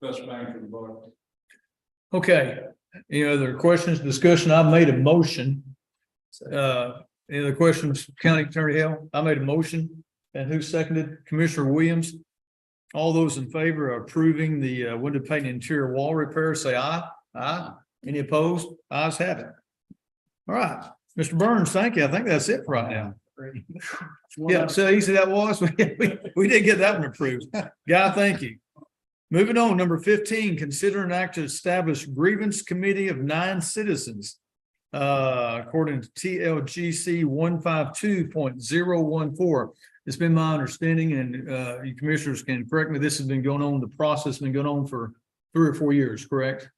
best bang for the buck. Okay, any other questions, discussion? I've made a motion. Any other questions, County Attorney Hill? I made a motion, and who seconded? Commissioner Williams. All those in favor of approving the window painting interior wall repair, say aye. Aye. Any opposed? Ayes have it. All right, Mr. Burns, thank you. I think that's it for right now. Yeah, so easy that was. We did get that one approved. Guy, thank you. Moving on, number 15, consider an act to establish grievance committee of 9 citizens. According to TLGC 152.014. It's been my understanding, and you commissioners can correct me, this has been going on, the process has been going on for 3 or 4 years, correct?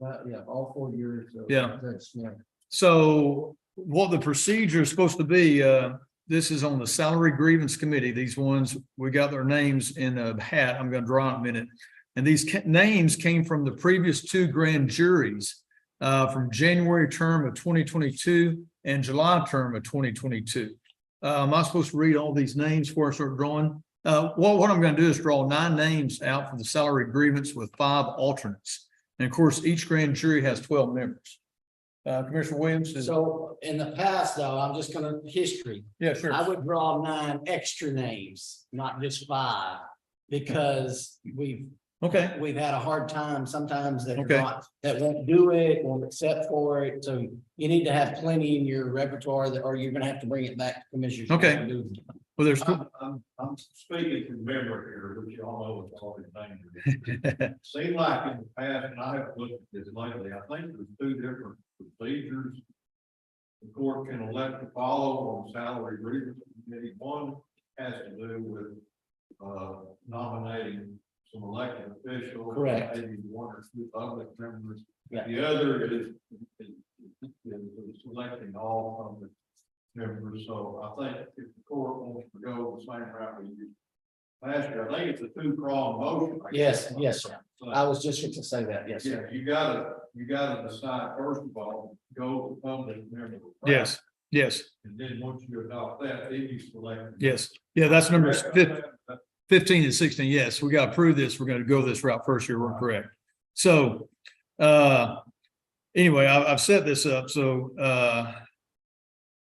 Yeah, all 4 years. of Yeah. Judge Smith. So what the procedure is supposed to be, this is on the salary grievance committee. These ones, we got their names in a hat. I'm going to draw in a minute. And these names came from the previous 2 grand juries from January term of 2022 and July term of 2022. Am I supposed to read all these names before I start drawing? What I'm going to do is draw 9 names out for the salary grievance with 5 alternates. And of course, each grand jury has 12 members. Commissioner Williams is, So in the past, though, I'm just gonna history. yeah, sure. I would draw 9 extra names, not just 5, because Okay, we've had a hard time sometimes that are Okay. not, that won't do it, won't accept for it. So you need to have plenty in your repertoire that, or you're gonna have to bring it back to commissioners. Okay. well, there's, I'm speaking from memory here, but you all know it's all been dangerous. Seemed like in the past, and I haven't looked at this lately, I think there's 2 different procedures. The court can elect to follow on salary grievance committee. One has to do with nominating some elected officials. Correct. Maybe 1 or 2 public members. Yeah. The other is selecting all public members. So I think if the court wants to go the same route we used last year, I think it's a 2-pronged motion. I Yes, guess. yes, sir. So, I was just going to say that, yes, yeah, sir. you gotta decide, first of all, go to public member. yes, yes, And then once you adopt that, then you select. yes. Yeah, that's number 15 and 16. Yes, we got to approve this. We're going to go this route first here. We're correct. So, anyway, I've set this up. So,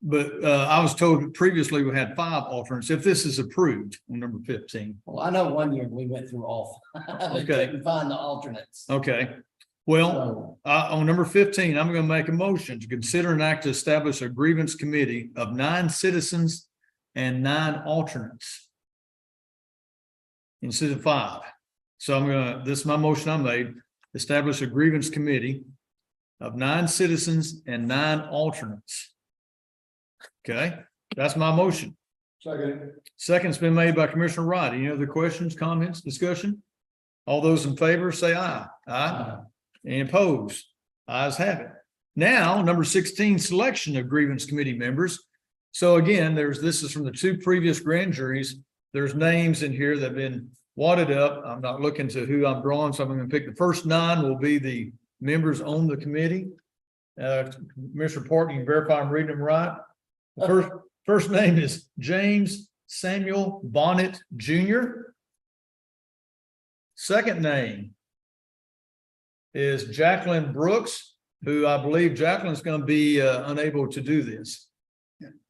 but I was told previously we had 5 alternates. If this is approved on number 15. Well, I know one year we went through all. They Okay. couldn't find the alternates. Okay. Well, So, on number 15, I'm going to make a motion to consider an act to establish a grievance committee of 9 citizens and 9 alternates instead of 5. So this is my motion I made, establish a grievance committee of 9 citizens and 9 alternates. Okay, that's my motion. Second. Second's been made by Commissioner Wright. Any other questions, comments, discussion? All those in favor say aye. Aye. Any opposed? Ayes have it. Now, number 16, selection of grievance committee members. So again, this is from the 2 previous grand juries. There's names in here that have been wadded up. I'm not looking to who I'm drawing, so I'm going to pick the first 9 will be the members on the committee. Commissioner Park, you can verify I'm reading them right. The first name is James Samuel Bonnet Jr. Second name is Jacqueline Brooks, who I believe Jacqueline's going to be unable to do this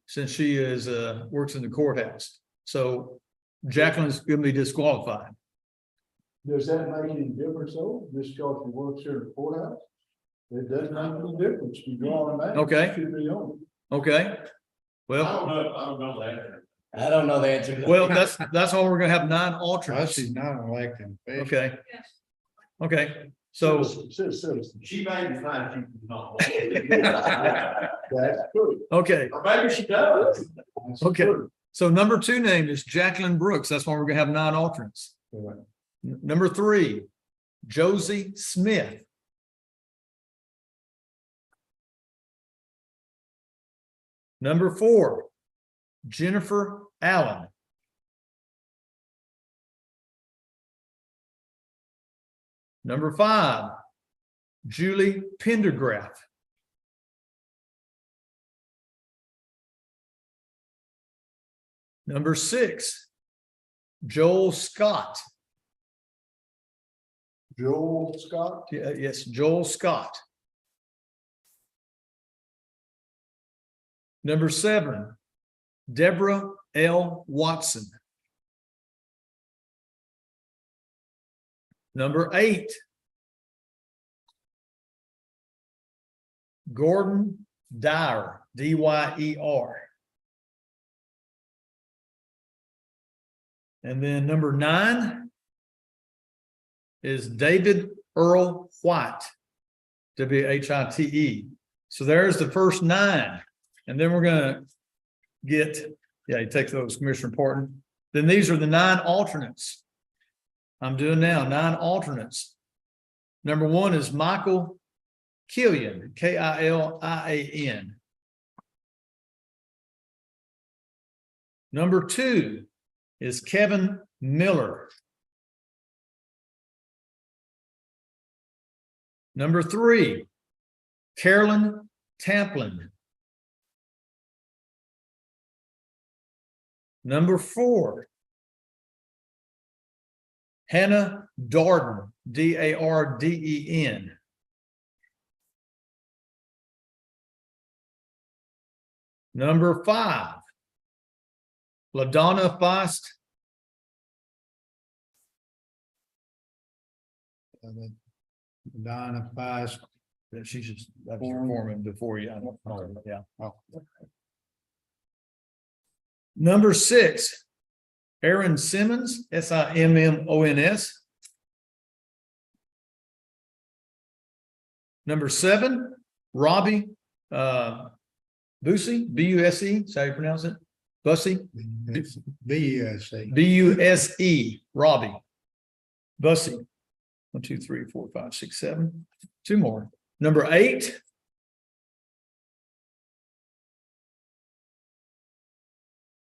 since she is works in the courthouse. So Jacqueline's going to be disqualified. Does that make any difference though, just because you work here in the courthouse? It doesn't make any difference, you draw a name. Okay. Should be on. Okay. Well, I don't know that. I don't know the answer. to that. well, that's all. We're going to have 9 alternates. She's not elected. Okay. Yes. Okay. So, Citizen. She may decide she does not. That's true. okay. Or maybe she does. That's Okay. true. So number 2 name is Jacqueline Brooks. That's why we're going to have 9 alternates. Correct. Number 3, Josie Smith. Number 4, Jennifer Allen. Number 5, Julie Pendergraft. Number 6, Joel Scott. Joel Scott. Yes, Joel Scott. Number 7, Deborah L. Watson. Number 8, Gordon Dyer, Dyer. And then number 9 is David Earl White, White. So there's the first 9. And then we're gonna get, yeah, you take those, Commissioner Porton. Then these are the 9 alternates. I'm doing now 9 alternates. Number 1 is Michael Killian, Killian. Number 2 is Kevin Miller. Number 3, Carolyn Tamplin. Number 4, Hannah Darden, Darden. Number 5, LaDonna Feist. Donna Feist. She's just, that's your foreman before you. I don't know, yeah. Number 6, Aaron Simmons, Simmons. Number 7, Robbie Bussey, Buse, is that how you pronounce it? Bussey, BUSC. Buse, Robbie Bussey. 1, 2, 3, 4, 5, 6, 7. 2 more. Number 8,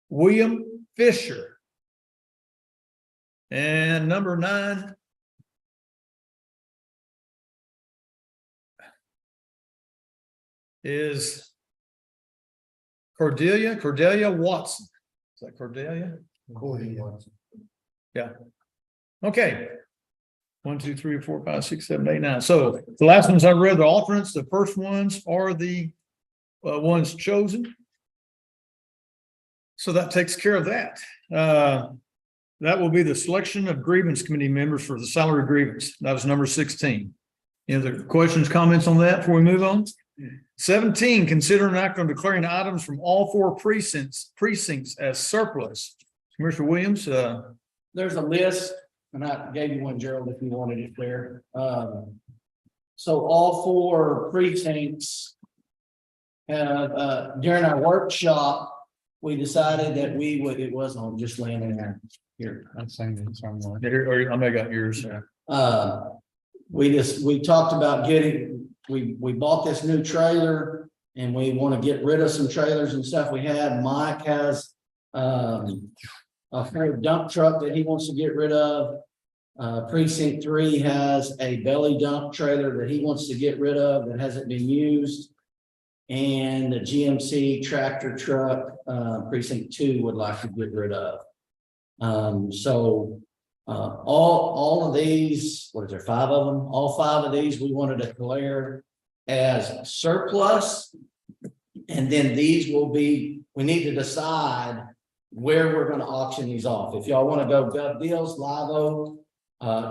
William Fisher. And number 9, is Cordelia Watson. Is that Cordelia? Yeah. Okay. 1, 2, 3, 4, 5, 6, 7, 8, 9. So the last ones I read, the alternates, the first ones are the ones chosen. So that takes care of that. That will be the selection of grievance committee members for the salary grievance. That was number 16. Any other questions, comments on that before we move on? 17, consider an act on declaring items from all 4 precincts as surplus. Commissioner Williams, There's a list, and I gave you one, Gerald, if you wanted it there. So all 4 precincts have, during our workshop, we decided that we would, it was on just laying in there. Here, I'm saying it somewhere. I may got yours. we talked about getting, we bought this new trailer and we want to get rid of some trailers and stuff we had. Mike has a Ford dump truck that he wants to get rid of. Precinct 3 has a belly dump trailer that he wants to get rid of that hasn't been used. And the GMC tractor truck, precinct 2 would like to get rid of. All of these, what is there, 5 of them? All 5 of these we wanted to declare as surplus. And then these will be, we need to decide where we're going to auction these off. If y'all want to go Gov Deals, Live Oak,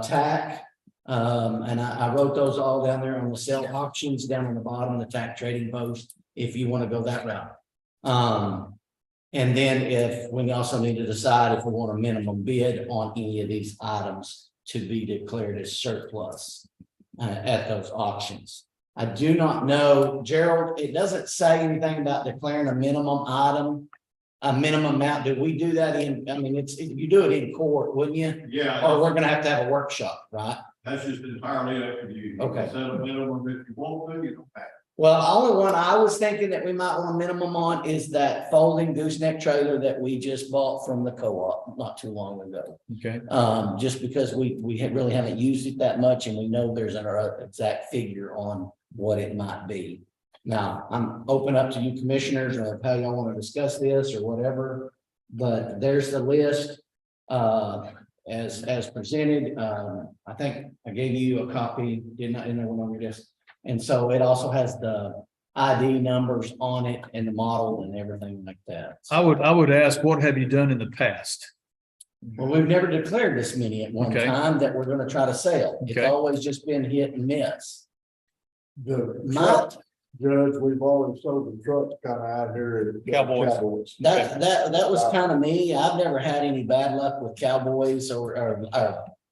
TAC, and I wrote those all down there on the sale auctions down on the bottom of the TAC trading post, if you want to go that route. And then if we also need to decide if we want a minimum bid on any of these items to be declared as surplus at those auctions. I do not know, Gerald, it doesn't say anything about declaring a minimum item, a minimum amount. Do we do that in, I mean, you do it in court, wouldn't you? Yeah, Or we're gonna have to have a workshop, right? that's just entirely up to you. Okay. Set a minimum if you want to, you don't have to. Well, the only one I was thinking that we might want a minimum on is that folding gooseneck trailer that we just bought from the co-op not too long ago. Okay. Just because we really haven't used it that much and we know there's an exact figure on what it might be. Now, I'm open up to you commissioners or how y'all want to discuss this or whatever, but there's the list as presented. I think I gave you a copy, didn't I, in there when I read this? And so it also has the ID numbers on it and the model and everything like that. I would ask, what have you done in the past? Well, we've never declared this many at one Okay. time that we're gonna try to sell. It's Okay. always just been hit and miss. The My, Judge, we've always sold the trucks kind of out here at Cowboys. That was kind of me. I've never had any bad luck with Cowboys or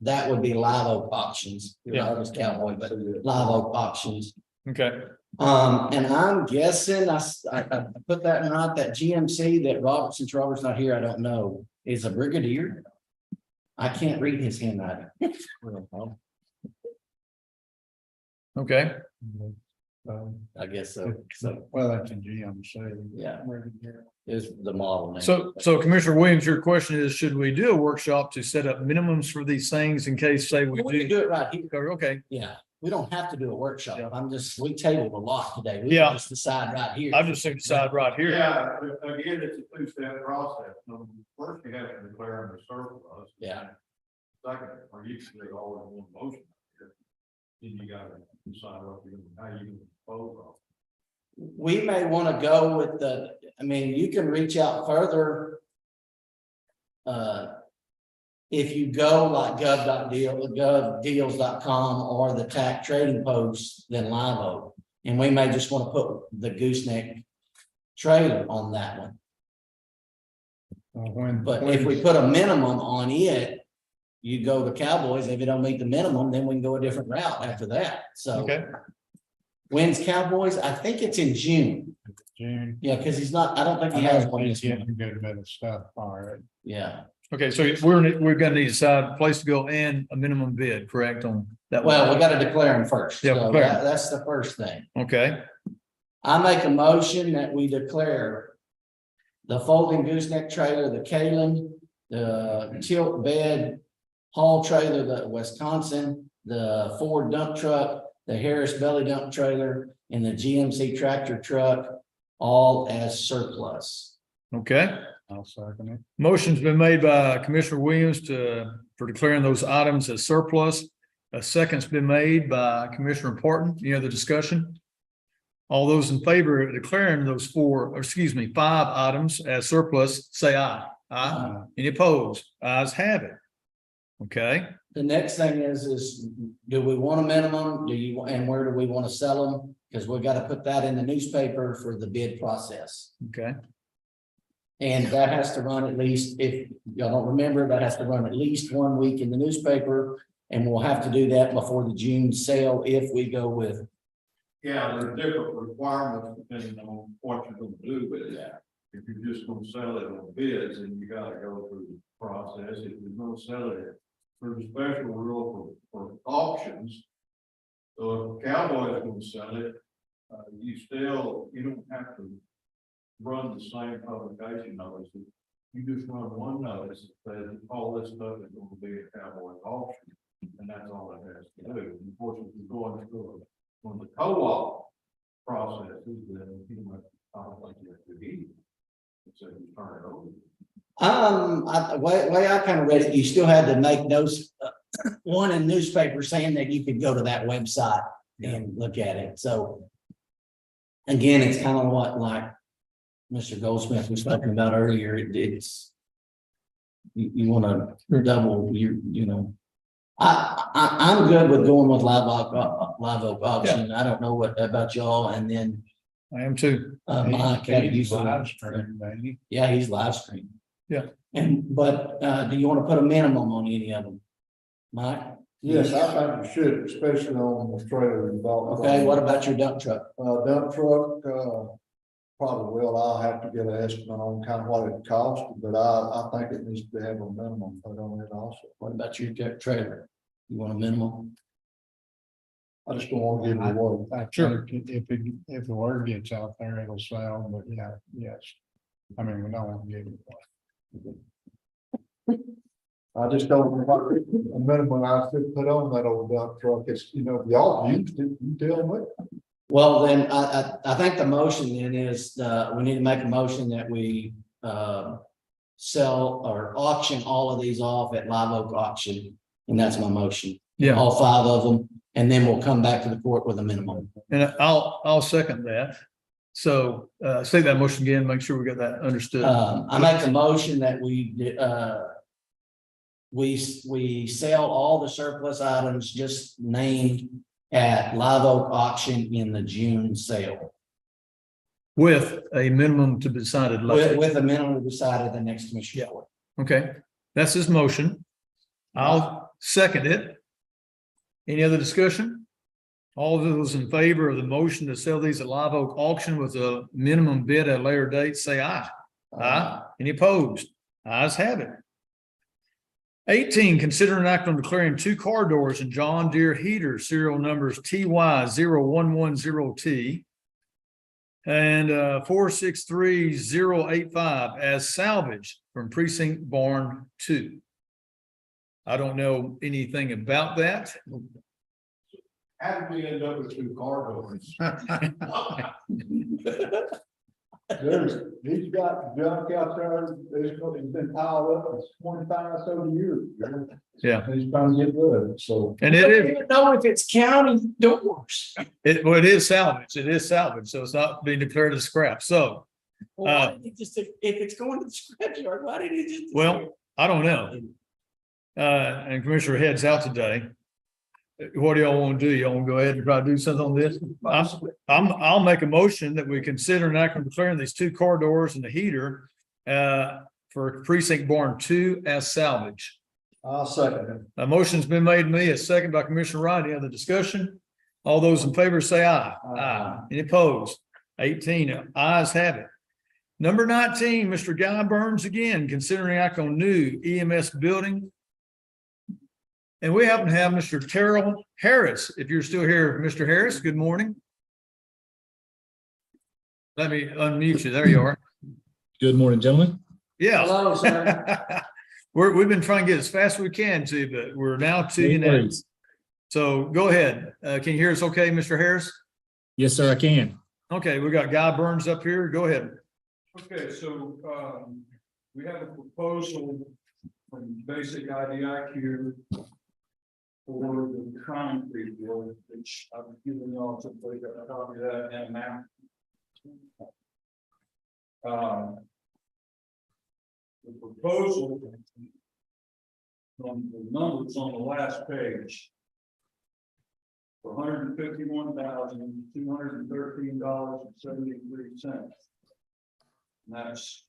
that would be Live Oak Auctions. Yeah. It was Cowboy, but Live Oak Auctions. Okay, And I'm guessing, I put that in right, that GMC that Robert, since Robert's not here, I don't know, is a Brigadier. I can't read his handwriting. okay. I guess so. So, Well, that's a GMC. yeah, is the model name. So Commissioner Williams, your question is, should we do a workshop to set up minimums for these things in case, say we We can do? do it right here. Okay, Yeah, we don't have to do a workshop. Yeah. We tabled a lot today. We Yeah. can just decide right here. I just decide right here. Yeah, again, it's a two-step process. First, you have to declare them as surplus. Yeah. Second, or you can do it all in one motion. Then you gotta decide what you're, how you can dispose of. We may want to go with I mean, you can reach out further. If you go like govdeals.com or the TAC trading post, then Live Oak. And we may just want to put the gooseneck trailer on that one. But if we put a minimum on it, you go to Cowboys. If you don't meet the minimum, then we can go a different route after that. So Okay, when's Cowboys? I think it's in June. June. Yeah, because he's not, I don't think he has one He's this month. getting good bit of stuff, all right. Yeah. okay, so we're gonna need to decide a place to go and a minimum bid, correct, on that? one? Well, we got to declare them first. Yeah, So declare 'em. that's the first thing. Okay, I make a motion that we declare the folding gooseneck trailer, the Kalen, the tilt bed haul trailer, the Wisconsin, the Ford dump truck, the Harris belly dump trailer, and the GMC tractor truck, all as surplus. okay. I'll second it. Motion's been made by Commissioner Williams for declaring those items as surplus. A second's been made by Commissioner Parton. Any other discussion? All those in favor of declaring those 5 items as surplus, say aye. Aye. Any opposed? Ayes have it. Okay, The next thing is do we want a minimum? And where do we want to sell them? Because we got to put that in the newspaper for the bid process. okay, And that has to run at least, if y'all don't remember, that has to run at least 1 week in the newspaper. And we'll have to do that before the June sale if we go with. Yeah, there's different requirements depending on what you're gonna do with it. If you're just gonna sell it on bids, then you gotta go through the process. If you're gonna sell it, there's a special rule for auctions. So if Cowboy is gonna sell it, you don't have to run the same publication notice. You just run one notice that says all this stuff is gonna be a Cowboy auction, and that's all it has to do. And of course, if you're going through on the co-op processes, then you know, I don't think you have to eat. So you turn it over. Way I kind of read it, you still had to make those, one in newspaper saying that you could go to that website and look at it. So. Again, it's kind of what like Mr. Goldsmith was talking about earlier. It's. You want to double your. I'm good with going with Live Oak auction. I don't know what about y'all, and then I am too. Mike. He's live stream, baby. Yeah, he's live stream. Yeah. But do you want to put a minimum on any of them? Mike? Yes, I think you should, especially on the trailer involved. Okay, what about your dump truck? Dump truck, probably will. I'll have to get an estimate on kind of what it costs, but I think it needs to have a minimum put on it also. What about your trailer? You want a minimum? I just don't want to give you one. I think if the word gets out there, it'll sell, but yeah, yes. I mean, we don't want to give it. I just don't know what a minimum I should put on that old dump truck. It's, you know, if y'all used it, you tell me. Well, then I think the motion then is, we need to make a motion that we, sell or auction all of these off at Live Oak Auction. And that's my motion. Yeah, All 5 of them. And then we'll come back to the court with a minimum. and I'll second that. So, say that motion again, make sure we got that understood. I make a motion that we sell all the surplus items just named at Live Oak auction in the June sale. With a minimum to be decided With, later. with a minimum decided at the next commission court. Okay, that's his motion. I'll second it. Any other discussion? All those in favor of the motion to sell these at Live Oak auction with a minimum bid at a later date, say aye. Aye. Any opposed? Ayes have it. 18, consider an act on declaring two car doors in John Deere heater serial numbers TY 0110T and 463085 as salvage from precinct barn 2. I don't know anything about that. How did we end up with two car doors? He's got junk out there, it's been piled up, it's 25 so years. Yeah. He's trying to get rid of it, so. And it is, even know if it's county doors. well, it is salvage. It is salvage. So it's not being declared as scrap. So, Why didn't he just, if it's going to the scrapyard, why didn't he just? well, I don't know. And Commissioner Head's out today. What do y'all want to do? Y'all want to go ahead and try to do something on this? I'll make a motion that we consider an act on declaring these two car doors and the heater for precinct barn 2 as salvage. I'll second it. A motion's been made to me, a second by Commissioner Wright. Any other discussion? All those in favor say aye. Aye. Any opposed? 18 ayes have it. Number 19, Mr. Guy Burns again, considering act on new EMS building. And we happen to have Mr. Terrell Harris. If you're still here, Mr. Harris, good morning. Let me unmute you. There you are. Good morning, gentlemen. Yeah. Hello, sir. We've been trying to get as fast as we can to, but we're now to you now. So go ahead. Can you hear us okay, Mr. Harris? Yes, sir, I can. Okay, we got Guy Burns up here. Go ahead. Okay, so, we have a proposal from Basic IDIQ for the concrete building, which I've given y'all to take a copy of that and map. The proposal from the numbers on the last page. $151,213.73. And that's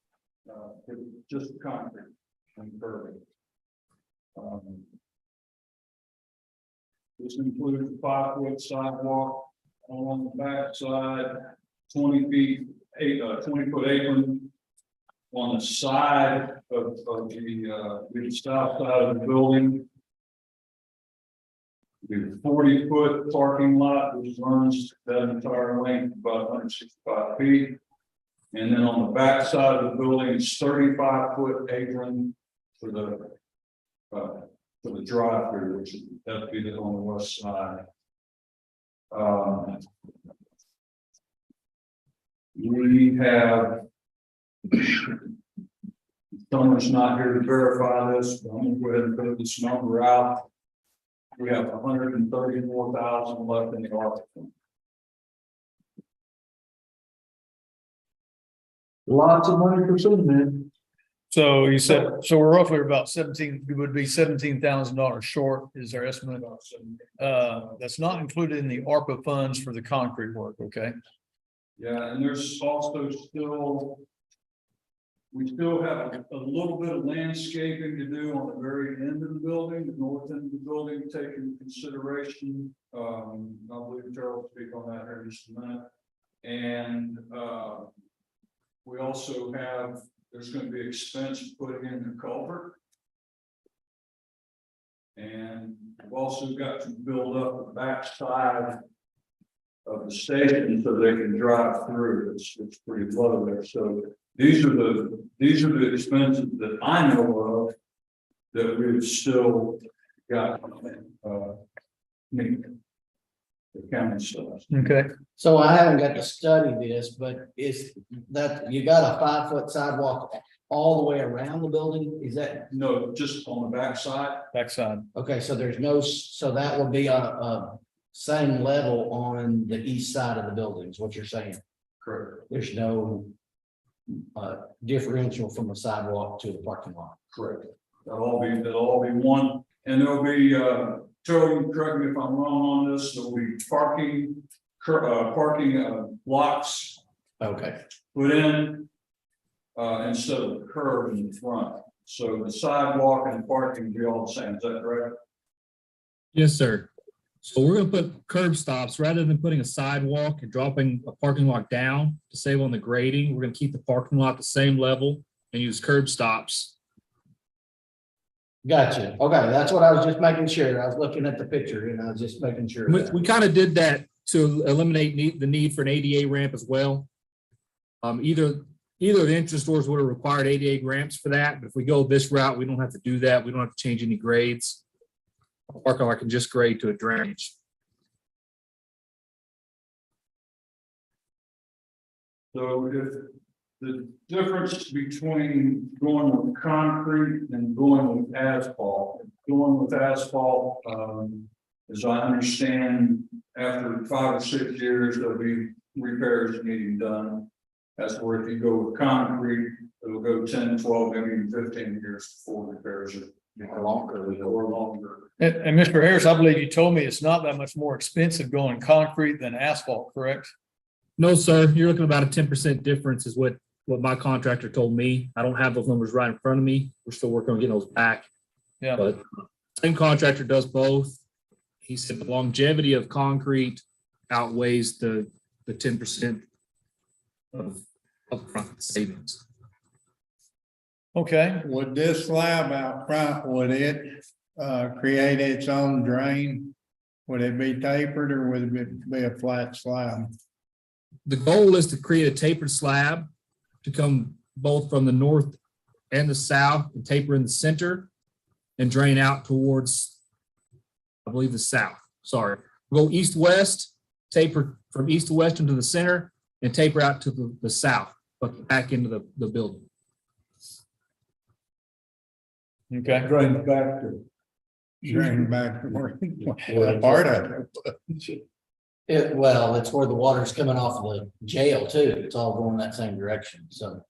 just concrete and curbing. This includes a 5-foot sidewalk along the back side, 20 foot apron on the side of the south side of the building. The 40-foot parking lot, which runs that entire length about 165 feet. And then on the back side of the building, it's 35-foot apron for the drive-through, which is that'd be on the west side. We have Summer's not here to verify this, but I'm gonna go ahead and put this number out. We have 134,000 left in the ARPA fund. Lots of money for some men. So you said, so we're roughly about 17, it would be $17,000 short is our estimate. That's not included in the ARPA funds for the concrete work, okay? Yeah, and there's also we still have a little bit of landscaping to do on the very end of the building, the north end of the building, taking consideration. I believe Terrell will speak on that here in just a minute. And we also have, there's going to be expense putting in the culvert. And we've also got to build up the back side of the station so they can drive through. It's pretty low there. So these are the expenses that I know of that we've still got the county stuff. Okay. So I haven't got to study this, but is that, you got a 5-foot sidewalk all the way around the building? Is that, No, just on the back side. Backside. okay, so there's no, so that will be a same level on the east side of the building, is what you're saying? Correct. There's no differential from the sidewalk to the parking lot? Correct. That'll all be one, and there'll be Joe, correct me if I'm wrong on this, there'll be parking, blocks Okay, put in. Instead of the curb in the front, so the sidewalk and parking will be all the same, is that correct? Yes, sir. So we're gonna put curb stops rather than putting a sidewalk and dropping a parking lot down to save on the grading. We're gonna keep the parking lot the same level and use curb stops. gotcha. Okay, that's what I was just making sure. I was looking at the picture and I was just making sure. of that. We kind of did that to eliminate the need for an ADA ramp as well. Either of the entrance doors would have required ADA ramps for that, but if we go this route, we don't have to do that. We don't have to change any grades. Parking lot can just grade to a drainage. So if the difference between going with concrete and going with asphalt, as I understand, after 5 or 6 years, there'll be repairs needing done. That's where if you go with concrete, it'll go 10, 12, maybe even 15 years before repairs are longer or longer. And Mr. Harris, I believe you told me it's not that much more expensive going concrete than asphalt, correct? No, sir, you're looking about a 10% difference is what my contractor told me. I don't have those numbers right in front of me. We're still working on getting those back. Yeah. But same contractor does both. He said the longevity of concrete outweighs the 10% of upfront savings. Okay, Would this slab out front, would it create its own drain? Would it be tapered or would it be a flat slab? The goal is to create a tapered slab to come both from the north and the south and taper in the center and drain out towards, I believe, the south. Sorry, go east-west, taper from east to west into the center and taper out to the south, but back into the building. okay. Drain back to. Drain back to where part of it. Well, it's where the water's coming off of the jail too. It's all going that same direction. So,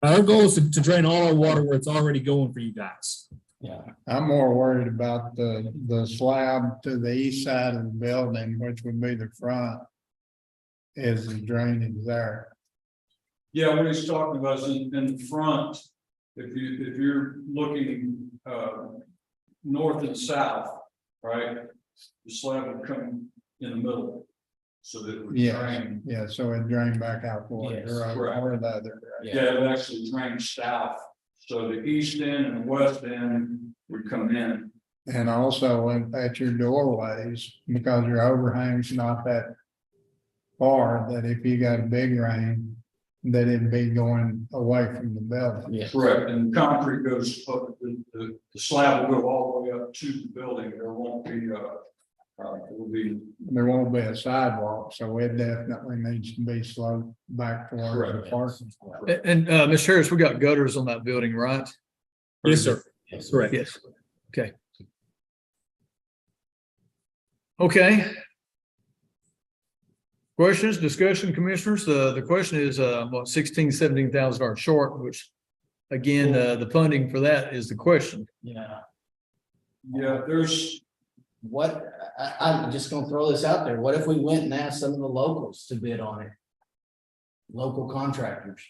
Our goal is to drain all our water where it's already going for you guys. yeah. I'm more worried about the slab to the east side of the building, which would be the front. Is the drainage there? Yeah, what he's talking about is in the front, if you're looking north and south, right? The slab would come in the middle. So that it would Yeah, drain. yeah, so it drained back out towards Yes, or the other. direction. Yeah, it would actually drain south. So the east end and the west end would come in. And also at your doorways, because your overhang's not that far, that if you got a big rain, that it'd be going away from the building. Yeah. Correct, and concrete goes up, the slab will go all the way up to the building. There won't be, it will be. There won't be a sidewalk, so it definitely needs to be sloped back towards the Correct. parking. And Mr. Harris, we got gutters on that building, right? Yes, sir. Correct. Yes, okay. Okay. Questions, discussion, commissioners? The question is, what, $17,000 short, which again, the funding for that is the question. Yeah. Yeah, there's, What, I'm just gonna throw this out there. What if we went and asked some of the locals to bid on it? Local contractors.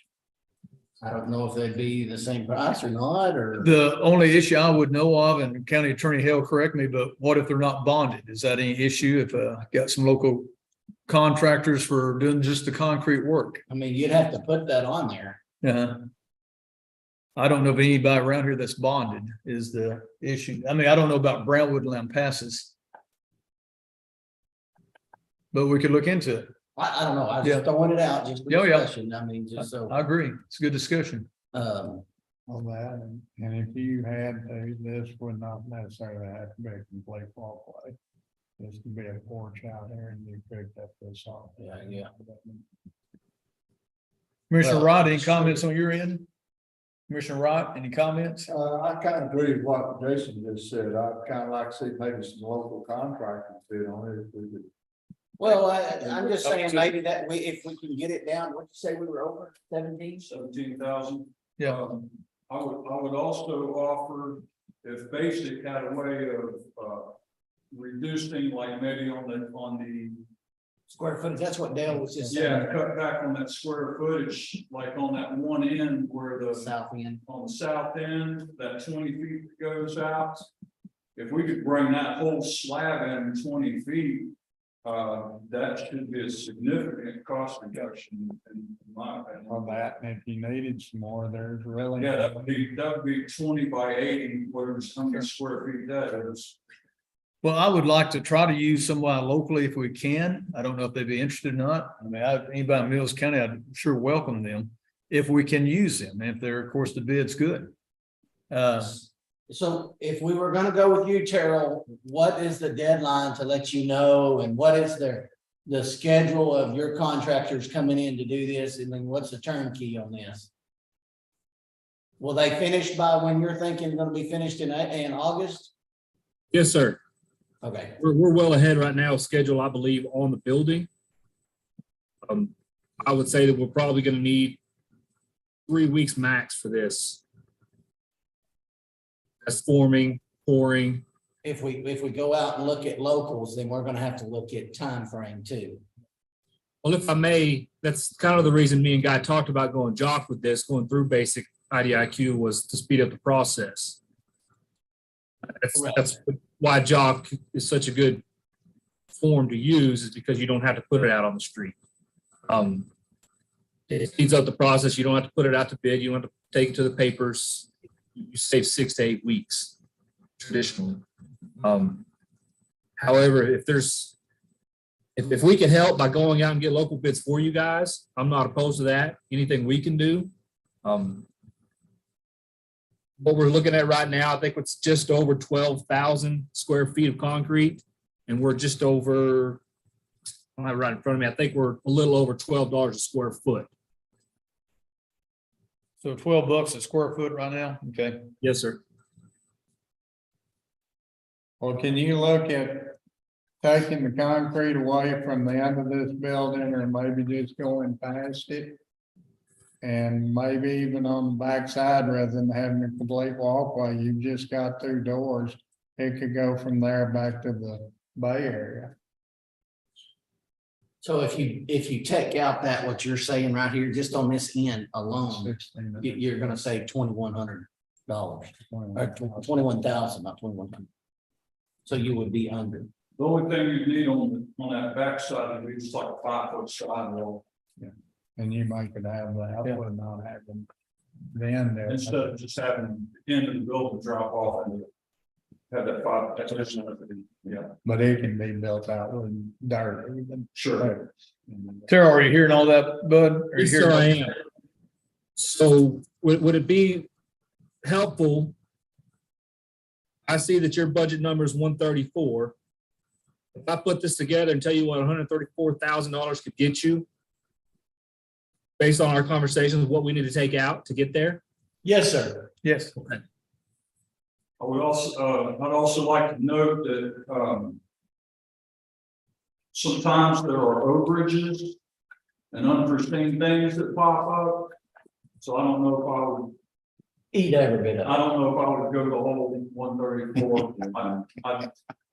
I don't know if they'd be the same price or not, or. The only issue I would know of, and County Attorney Hale, correct me, but what if they're not bonded? Is that any issue if got some local contractors for doing just the concrete work? I mean, you'd have to put that on there. I don't know of anybody around here that's bonded is the issue. I mean, I don't know about Brownwood and Lampasas. But we could look into it. I don't know. I was Yeah. just throwing it out, just for Yeah, yeah. discussion. I mean, just so, I agree. It's a good discussion. On that, and if you had to, this would not necessarily have to be a complete walkway. This could be a porch out here and you picked up this off. yeah. Commissioner Well, Rod, any comments on your end? Commissioner Rod, any comments? I kind of agree with what Jason just said. I'd kind of like to see maybe some local contractors bid on it. If we could. Well, I'm just saying maybe that if we can get it down, what'd you say we were over 17? 17,000. Yeah. I would also offer, if Basic had a way of, reducing like maybe on the, Square footage, that's what Dale was just saying. yeah, cut back on that square footage, like on that one end where the, South end. on the south end, that 20 feet that goes out. If we could bring that whole slab in 20 feet, that should be a significant cost reduction in my opinion. On that, and if you needed some more, there's really. Yeah, that would be 20 by 80, whatever, how many square feet that is. Well, I would like to try to use somebody locally if we can. I don't know if they'd be interested or not. I mean, anybody in Mills County, I'd sure welcome them if we can use them, if they're, of course, the bid's good. So if we were gonna go with you, Terrell, what is the deadline to let you know, and what is the schedule of your contractors coming in to do this, and then what's the turnkey on this? Will they finish by when you're thinking gonna be finished in August? Yes, sir. Okay, We're well ahead right now of schedule, I believe, on the building. I would say that we're probably gonna need 3 weeks max for this. That's forming, pouring. if we go out and look at locals, then we're gonna have to look at time frame too. Well, if I may, that's kind of the reason me and Guy talked about going jock with this, going through basic IDIQ, was to speed up the process. That's why jock is such a good form to use, is because you don't have to put it out on the street. It speeds up the process. You don't have to put it out to bid. You don't have to take it to the papers. You save 6 to 8 weeks traditionally. However, if we can help by going out and get local bids for you guys, I'm not opposed to that. Anything we can do. What we're looking at right now, I think it's just over 12,000 square feet of concrete, and we're just over, I don't have it right in front of me, I think we're a little over $12 a square foot. So $12 a square foot right now, okay? Yes, sir. Well, can you look at taking the concrete away from the end of this building, or maybe just going past it? And maybe even on the backside, rather than having a complete walkway, you've just got 2 doors. It could go from there back to the Bay Area. So if you take out that, what you're saying right here, just on this end alone, 16. you're gonna save $2,100, or 21,000, not 2,100. So you would be under. The only thing you need on that backside would be just like a 5-foot sidewall, And you might could have that, Yeah. but not have them then there. instead of just having the end of the building drop off and have that 5. Yeah, But it can be built out with dirt even. sure. Terrell, are you hearing all that, Bud? Are you Yes, sir, I hearing? am. So would it be helpful? I see that your budget number is 134. If I put this together and tell you what $134,000 could get you, based on our conversations, what we need to take out to get there? Yes, sir. Yes. I would also, I'd also like to note that, sometimes there are overages and unforeseen things that pop up. So I don't know if I would, Eat every bit of it. I don't know if I would go the whole 134.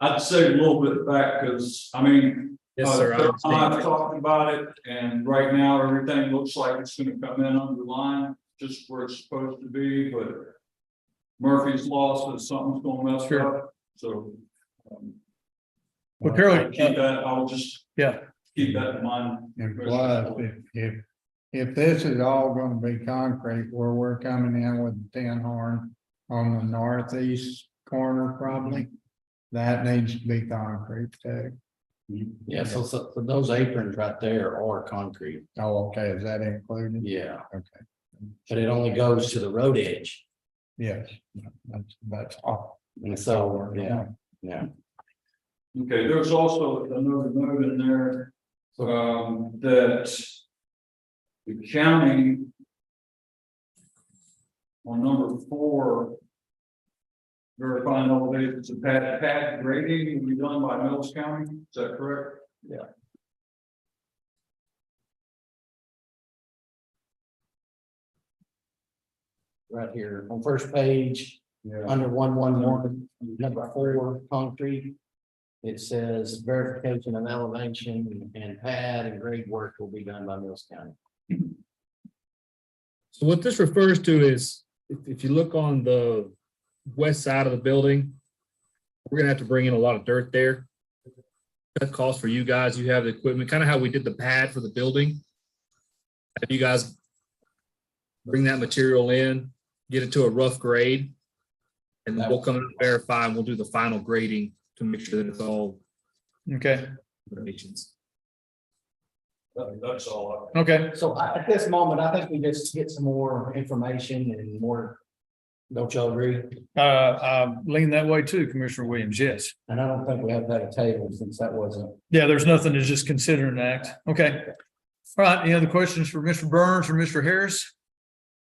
I'd save a little bit back, because, I mean, Yes, sir. I I've understand. talked about it, and right now, everything looks like it's gonna come in under line, just where it's supposed to be, but Murphy's Law says something's gonna mess Sure. up, so. Well, Terrell, Keep that, I'll just yeah, keep that in mind. And plus, if this is all gonna be concrete, where we're coming in with the tin horn on the northeast corner probably, that needs to be concrete too. Yeah, so those aprons right there are concrete. Oh, okay, is that included? Yeah. Okay, But it only goes to the road edge. yes, that's all. And so, yeah. Okay, there's also another note in there, that the county on number 4, verifying elevations of pad grading will be done by Mills County, is that correct? Yeah. Right here on first page, Yeah. under 111, number 4, concrete. it says verification of elevation and pad and grade work will be done by Mills County. So what this refers to is, if you look on the west side of the building, we're gonna have to bring in a lot of dirt there. That costs for you guys, you have the equipment, kind of how we did the pad for the building. Have you guys bring that material in, get it to a rough grade, and then we'll come and verify, and we'll do the final grading to make sure that it's all Okay, dimensions. That's all. okay. So at this moment, I think we just get some more information and more. Don't y'all agree? I lean that way too, Commissioner Williams, yes. And I don't think we have that at table since that wasn't. Yeah, there's nothing to just consider an act. Okay. All right, any other questions for Mr. Burns or Mr. Harris?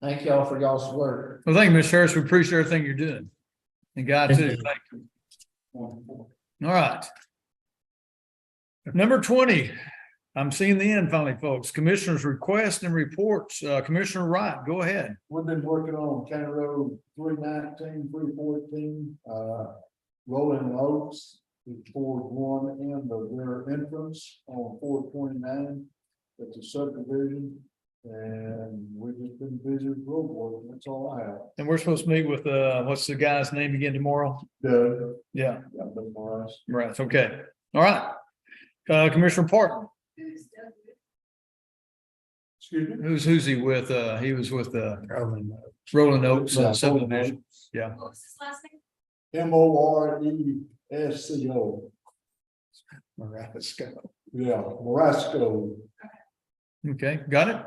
Thank y'all for y'all's work. Well, thank you, Mr. Harris. We appreciate everything you're doing. And Guy too. Thank you. All right. Number 20. I'm seeing the end finally, folks. Commissioners' requests and reports. Commissioner Wright, go ahead. We've been working on County Road 319, 314, Rolling Oaks. Toward one end of their entrance on 429. It's a subdivision. And we've just been busy with road work. That's all I have. And we're supposed to meet with, what's the guy's name again tomorrow? Doug, Yeah, yeah, but for us. right. Okay. All right. Commissioner Parton, Excuse me? who's he with? He was with, Rolling Oaks subdivision. Yeah. What was his last name? Moresco. Marasco. Yeah, Morasco. Okay, got it.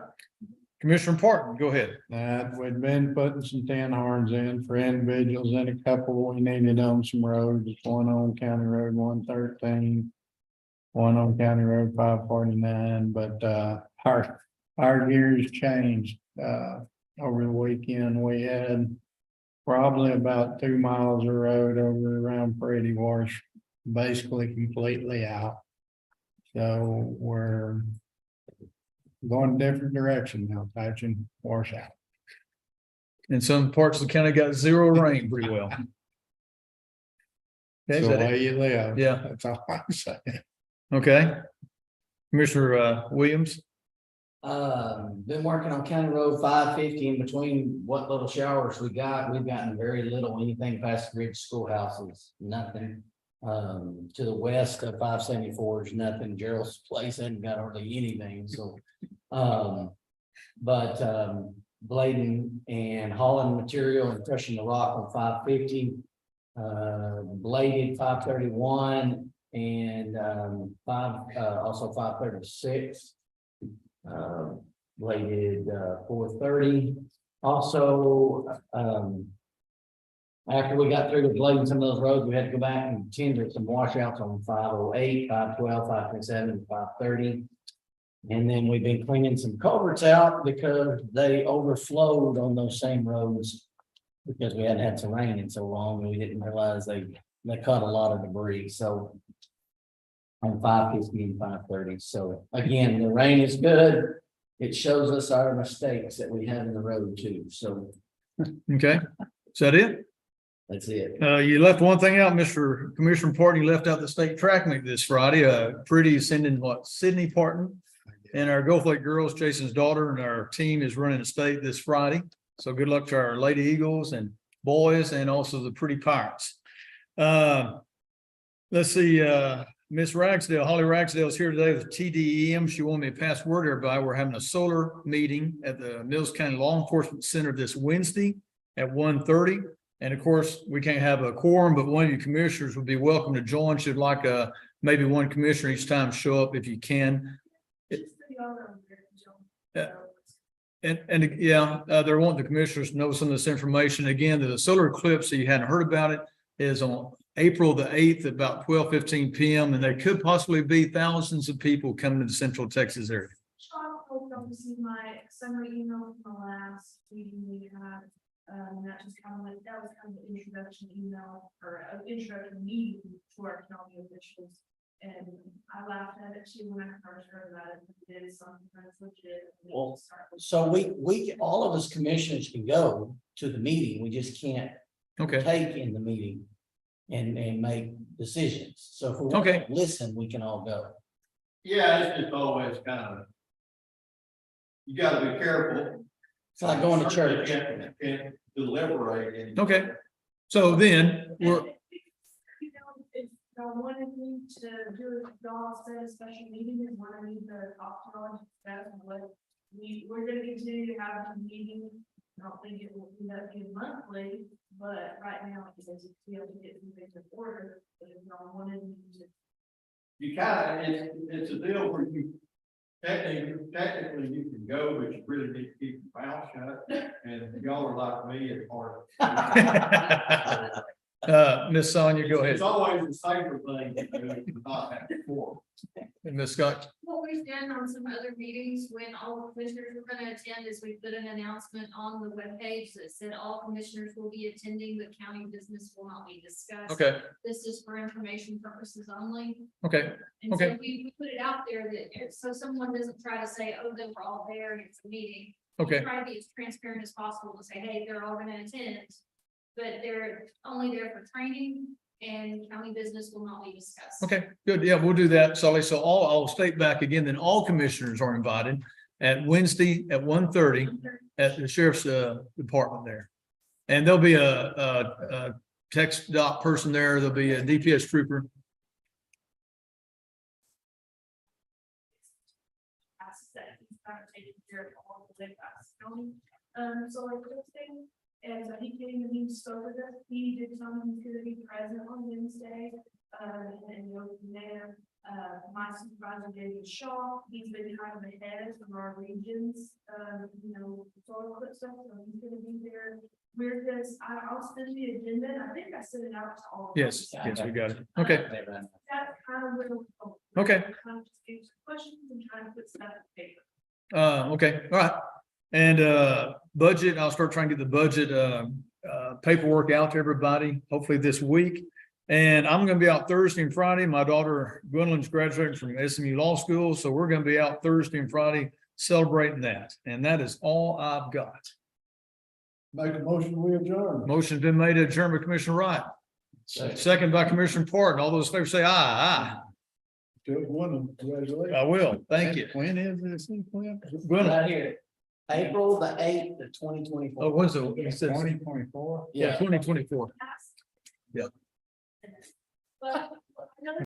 Commissioner Parton, go ahead. We've been putting some tin horns in for individuals and a couple we needed on some roads, one on County Road 113. One on County Road 549, but our gears changed over the weekend. We had probably about 2 miles of road over around Pretty Wash, basically completely out. So we're going a different direction now, patching wash out. And some parts of the county got zero rain pretty well. Okay, is So that it? way you live. Yeah. That's all I'm saying. Okay. Commissioner Williams, Been working on County Road 550 in between what little showers we got. We've gotten very little, anything past the Ridge Schoolhouses, nothing. To the west of 574 is nothing. Gerald's place hasn't got hardly anything, so. Blading and hauling material and crushing the rock on 550. Bladed 531 and also 536. Bladed 430. Also, after we got through with blading some of those roads, we had to go back and tender some washouts on 508, 512, 527, 530. And then we've been cleaning some culverts out because they overflowed on those same roads. Because we hadn't had some rain in so long, and we didn't realize they caught a lot of debris, so. On 550 and 530, so again, the rain is good. It shows us our mistakes that we have in the road too, so okay, is that it? that's it. You left one thing out, Mr. Commissioner Parton, you left out the state track meet this Friday. Pretty sending Sydney Parton and our Gulf Lake girls, Jason's daughter, and our team is running the state this Friday. So good luck to our Lady Eagles and boys and also the Pretty Pirates. Let's see, Miss Ragsdale, Holly Ragsdale is here today with TDEM. She wanted me to pass word to everybody. We're having a solar meeting at the Mills County Law Enforcement Center this Wednesday at 1:30. And of course, we can't have a quorum, but one of you commissioners would be welcome to join. Should like maybe one commissioner each time show up if you can. They're wanting the commissioners to know some of this information. Again, the solar eclipse, so you hadn't heard about it, is on April the 8th, about 12:15 p.m. And there could possibly be thousands of people coming to the Central Texas area. Sean, hope you see my summary email from the last meeting we had. That just kind of like, that was kind of the introduction email or an introduction meeting to our county officials. And I laughed at it too when I first heard about it. It is something that's legit. Well, so we all of us commissioners can go to the meeting, we just can't Okay, take in the meeting. and make decisions. So if we want Okay. to listen, we can all go. Yeah, it's just always kind of. You gotta be careful. It's like going to Certainly church. can't deliberate and. Okay. So then, we're, You know, if y'all wanted me to do a y'all set a special meeting and want to need the ophthalmologist, that's what we're gonna continue to have a meeting. I don't think it will end up being monthly, but right now, it's just to be able to get some things in order, but if y'all wanted me to. You kind of, it's a deal where you, technically you can go, but you really need to keep your mouth shut. And if y'all are like me, it's hard. Ms. Sonia, go It's ahead. always the safer thing to do, to not have to form. And Ms. Scott, What we've done on some other meetings, when all the commissioners were gonna attend, is we put an announcement on the webpage that said all commissioners will be attending, but county business will not be discussed. okay, This is for information purposes only. okay, And so Okay. we put it out there that, so someone doesn't try to say, oh, they were all there and it's a meeting. We okay, Try to be as transparent as possible to say, hey, they're all gonna attend, but they're only there for training and county business will not be discussed. okay, good. Yeah, we'll do that, Sully. So I'll state back again, then all commissioners are invited at Wednesday at 1:30 at the sheriff's department there. And there'll be a text dot person there. There'll be a DPS trooper. Asks that he's kind of taking care of all the way past county. So like this thing, and so he came and he spoke with us, he did tell me he's gonna be present on Wednesday. And go from there, my supervisor David Shaw, he's been kind of ahead of our regions, soil clip stuff, so he's gonna be there. We're just, I'll send the agenda, and I think I sent it out to all. of Yes, us. yes, we got it. Okay, That's kind of where we're going. Okay. Kind of just answer questions and trying to put stuff in paper. okay, all right. And budget, I'll start trying to get the budget paperwork out to everybody, hopefully this week. And I'm gonna be out Thursday and Friday. My daughter Gwendolyn's graduating from SMU Law School, so we're gonna be out Thursday and Friday celebrating that. And that is all I've got. Make a motion, we adjourn. Motion's been made to adjourn by Commissioner Wright, second by Commissioner Parton. All those in favor say aye, Still winning, aye. congratulations. I will. Thank you. When is this, Quinn? Gwendolyn, Right here, April the 8th of 2024. oh, when's it? He said, 2024? yeah, 2024. Pass. Yep. But another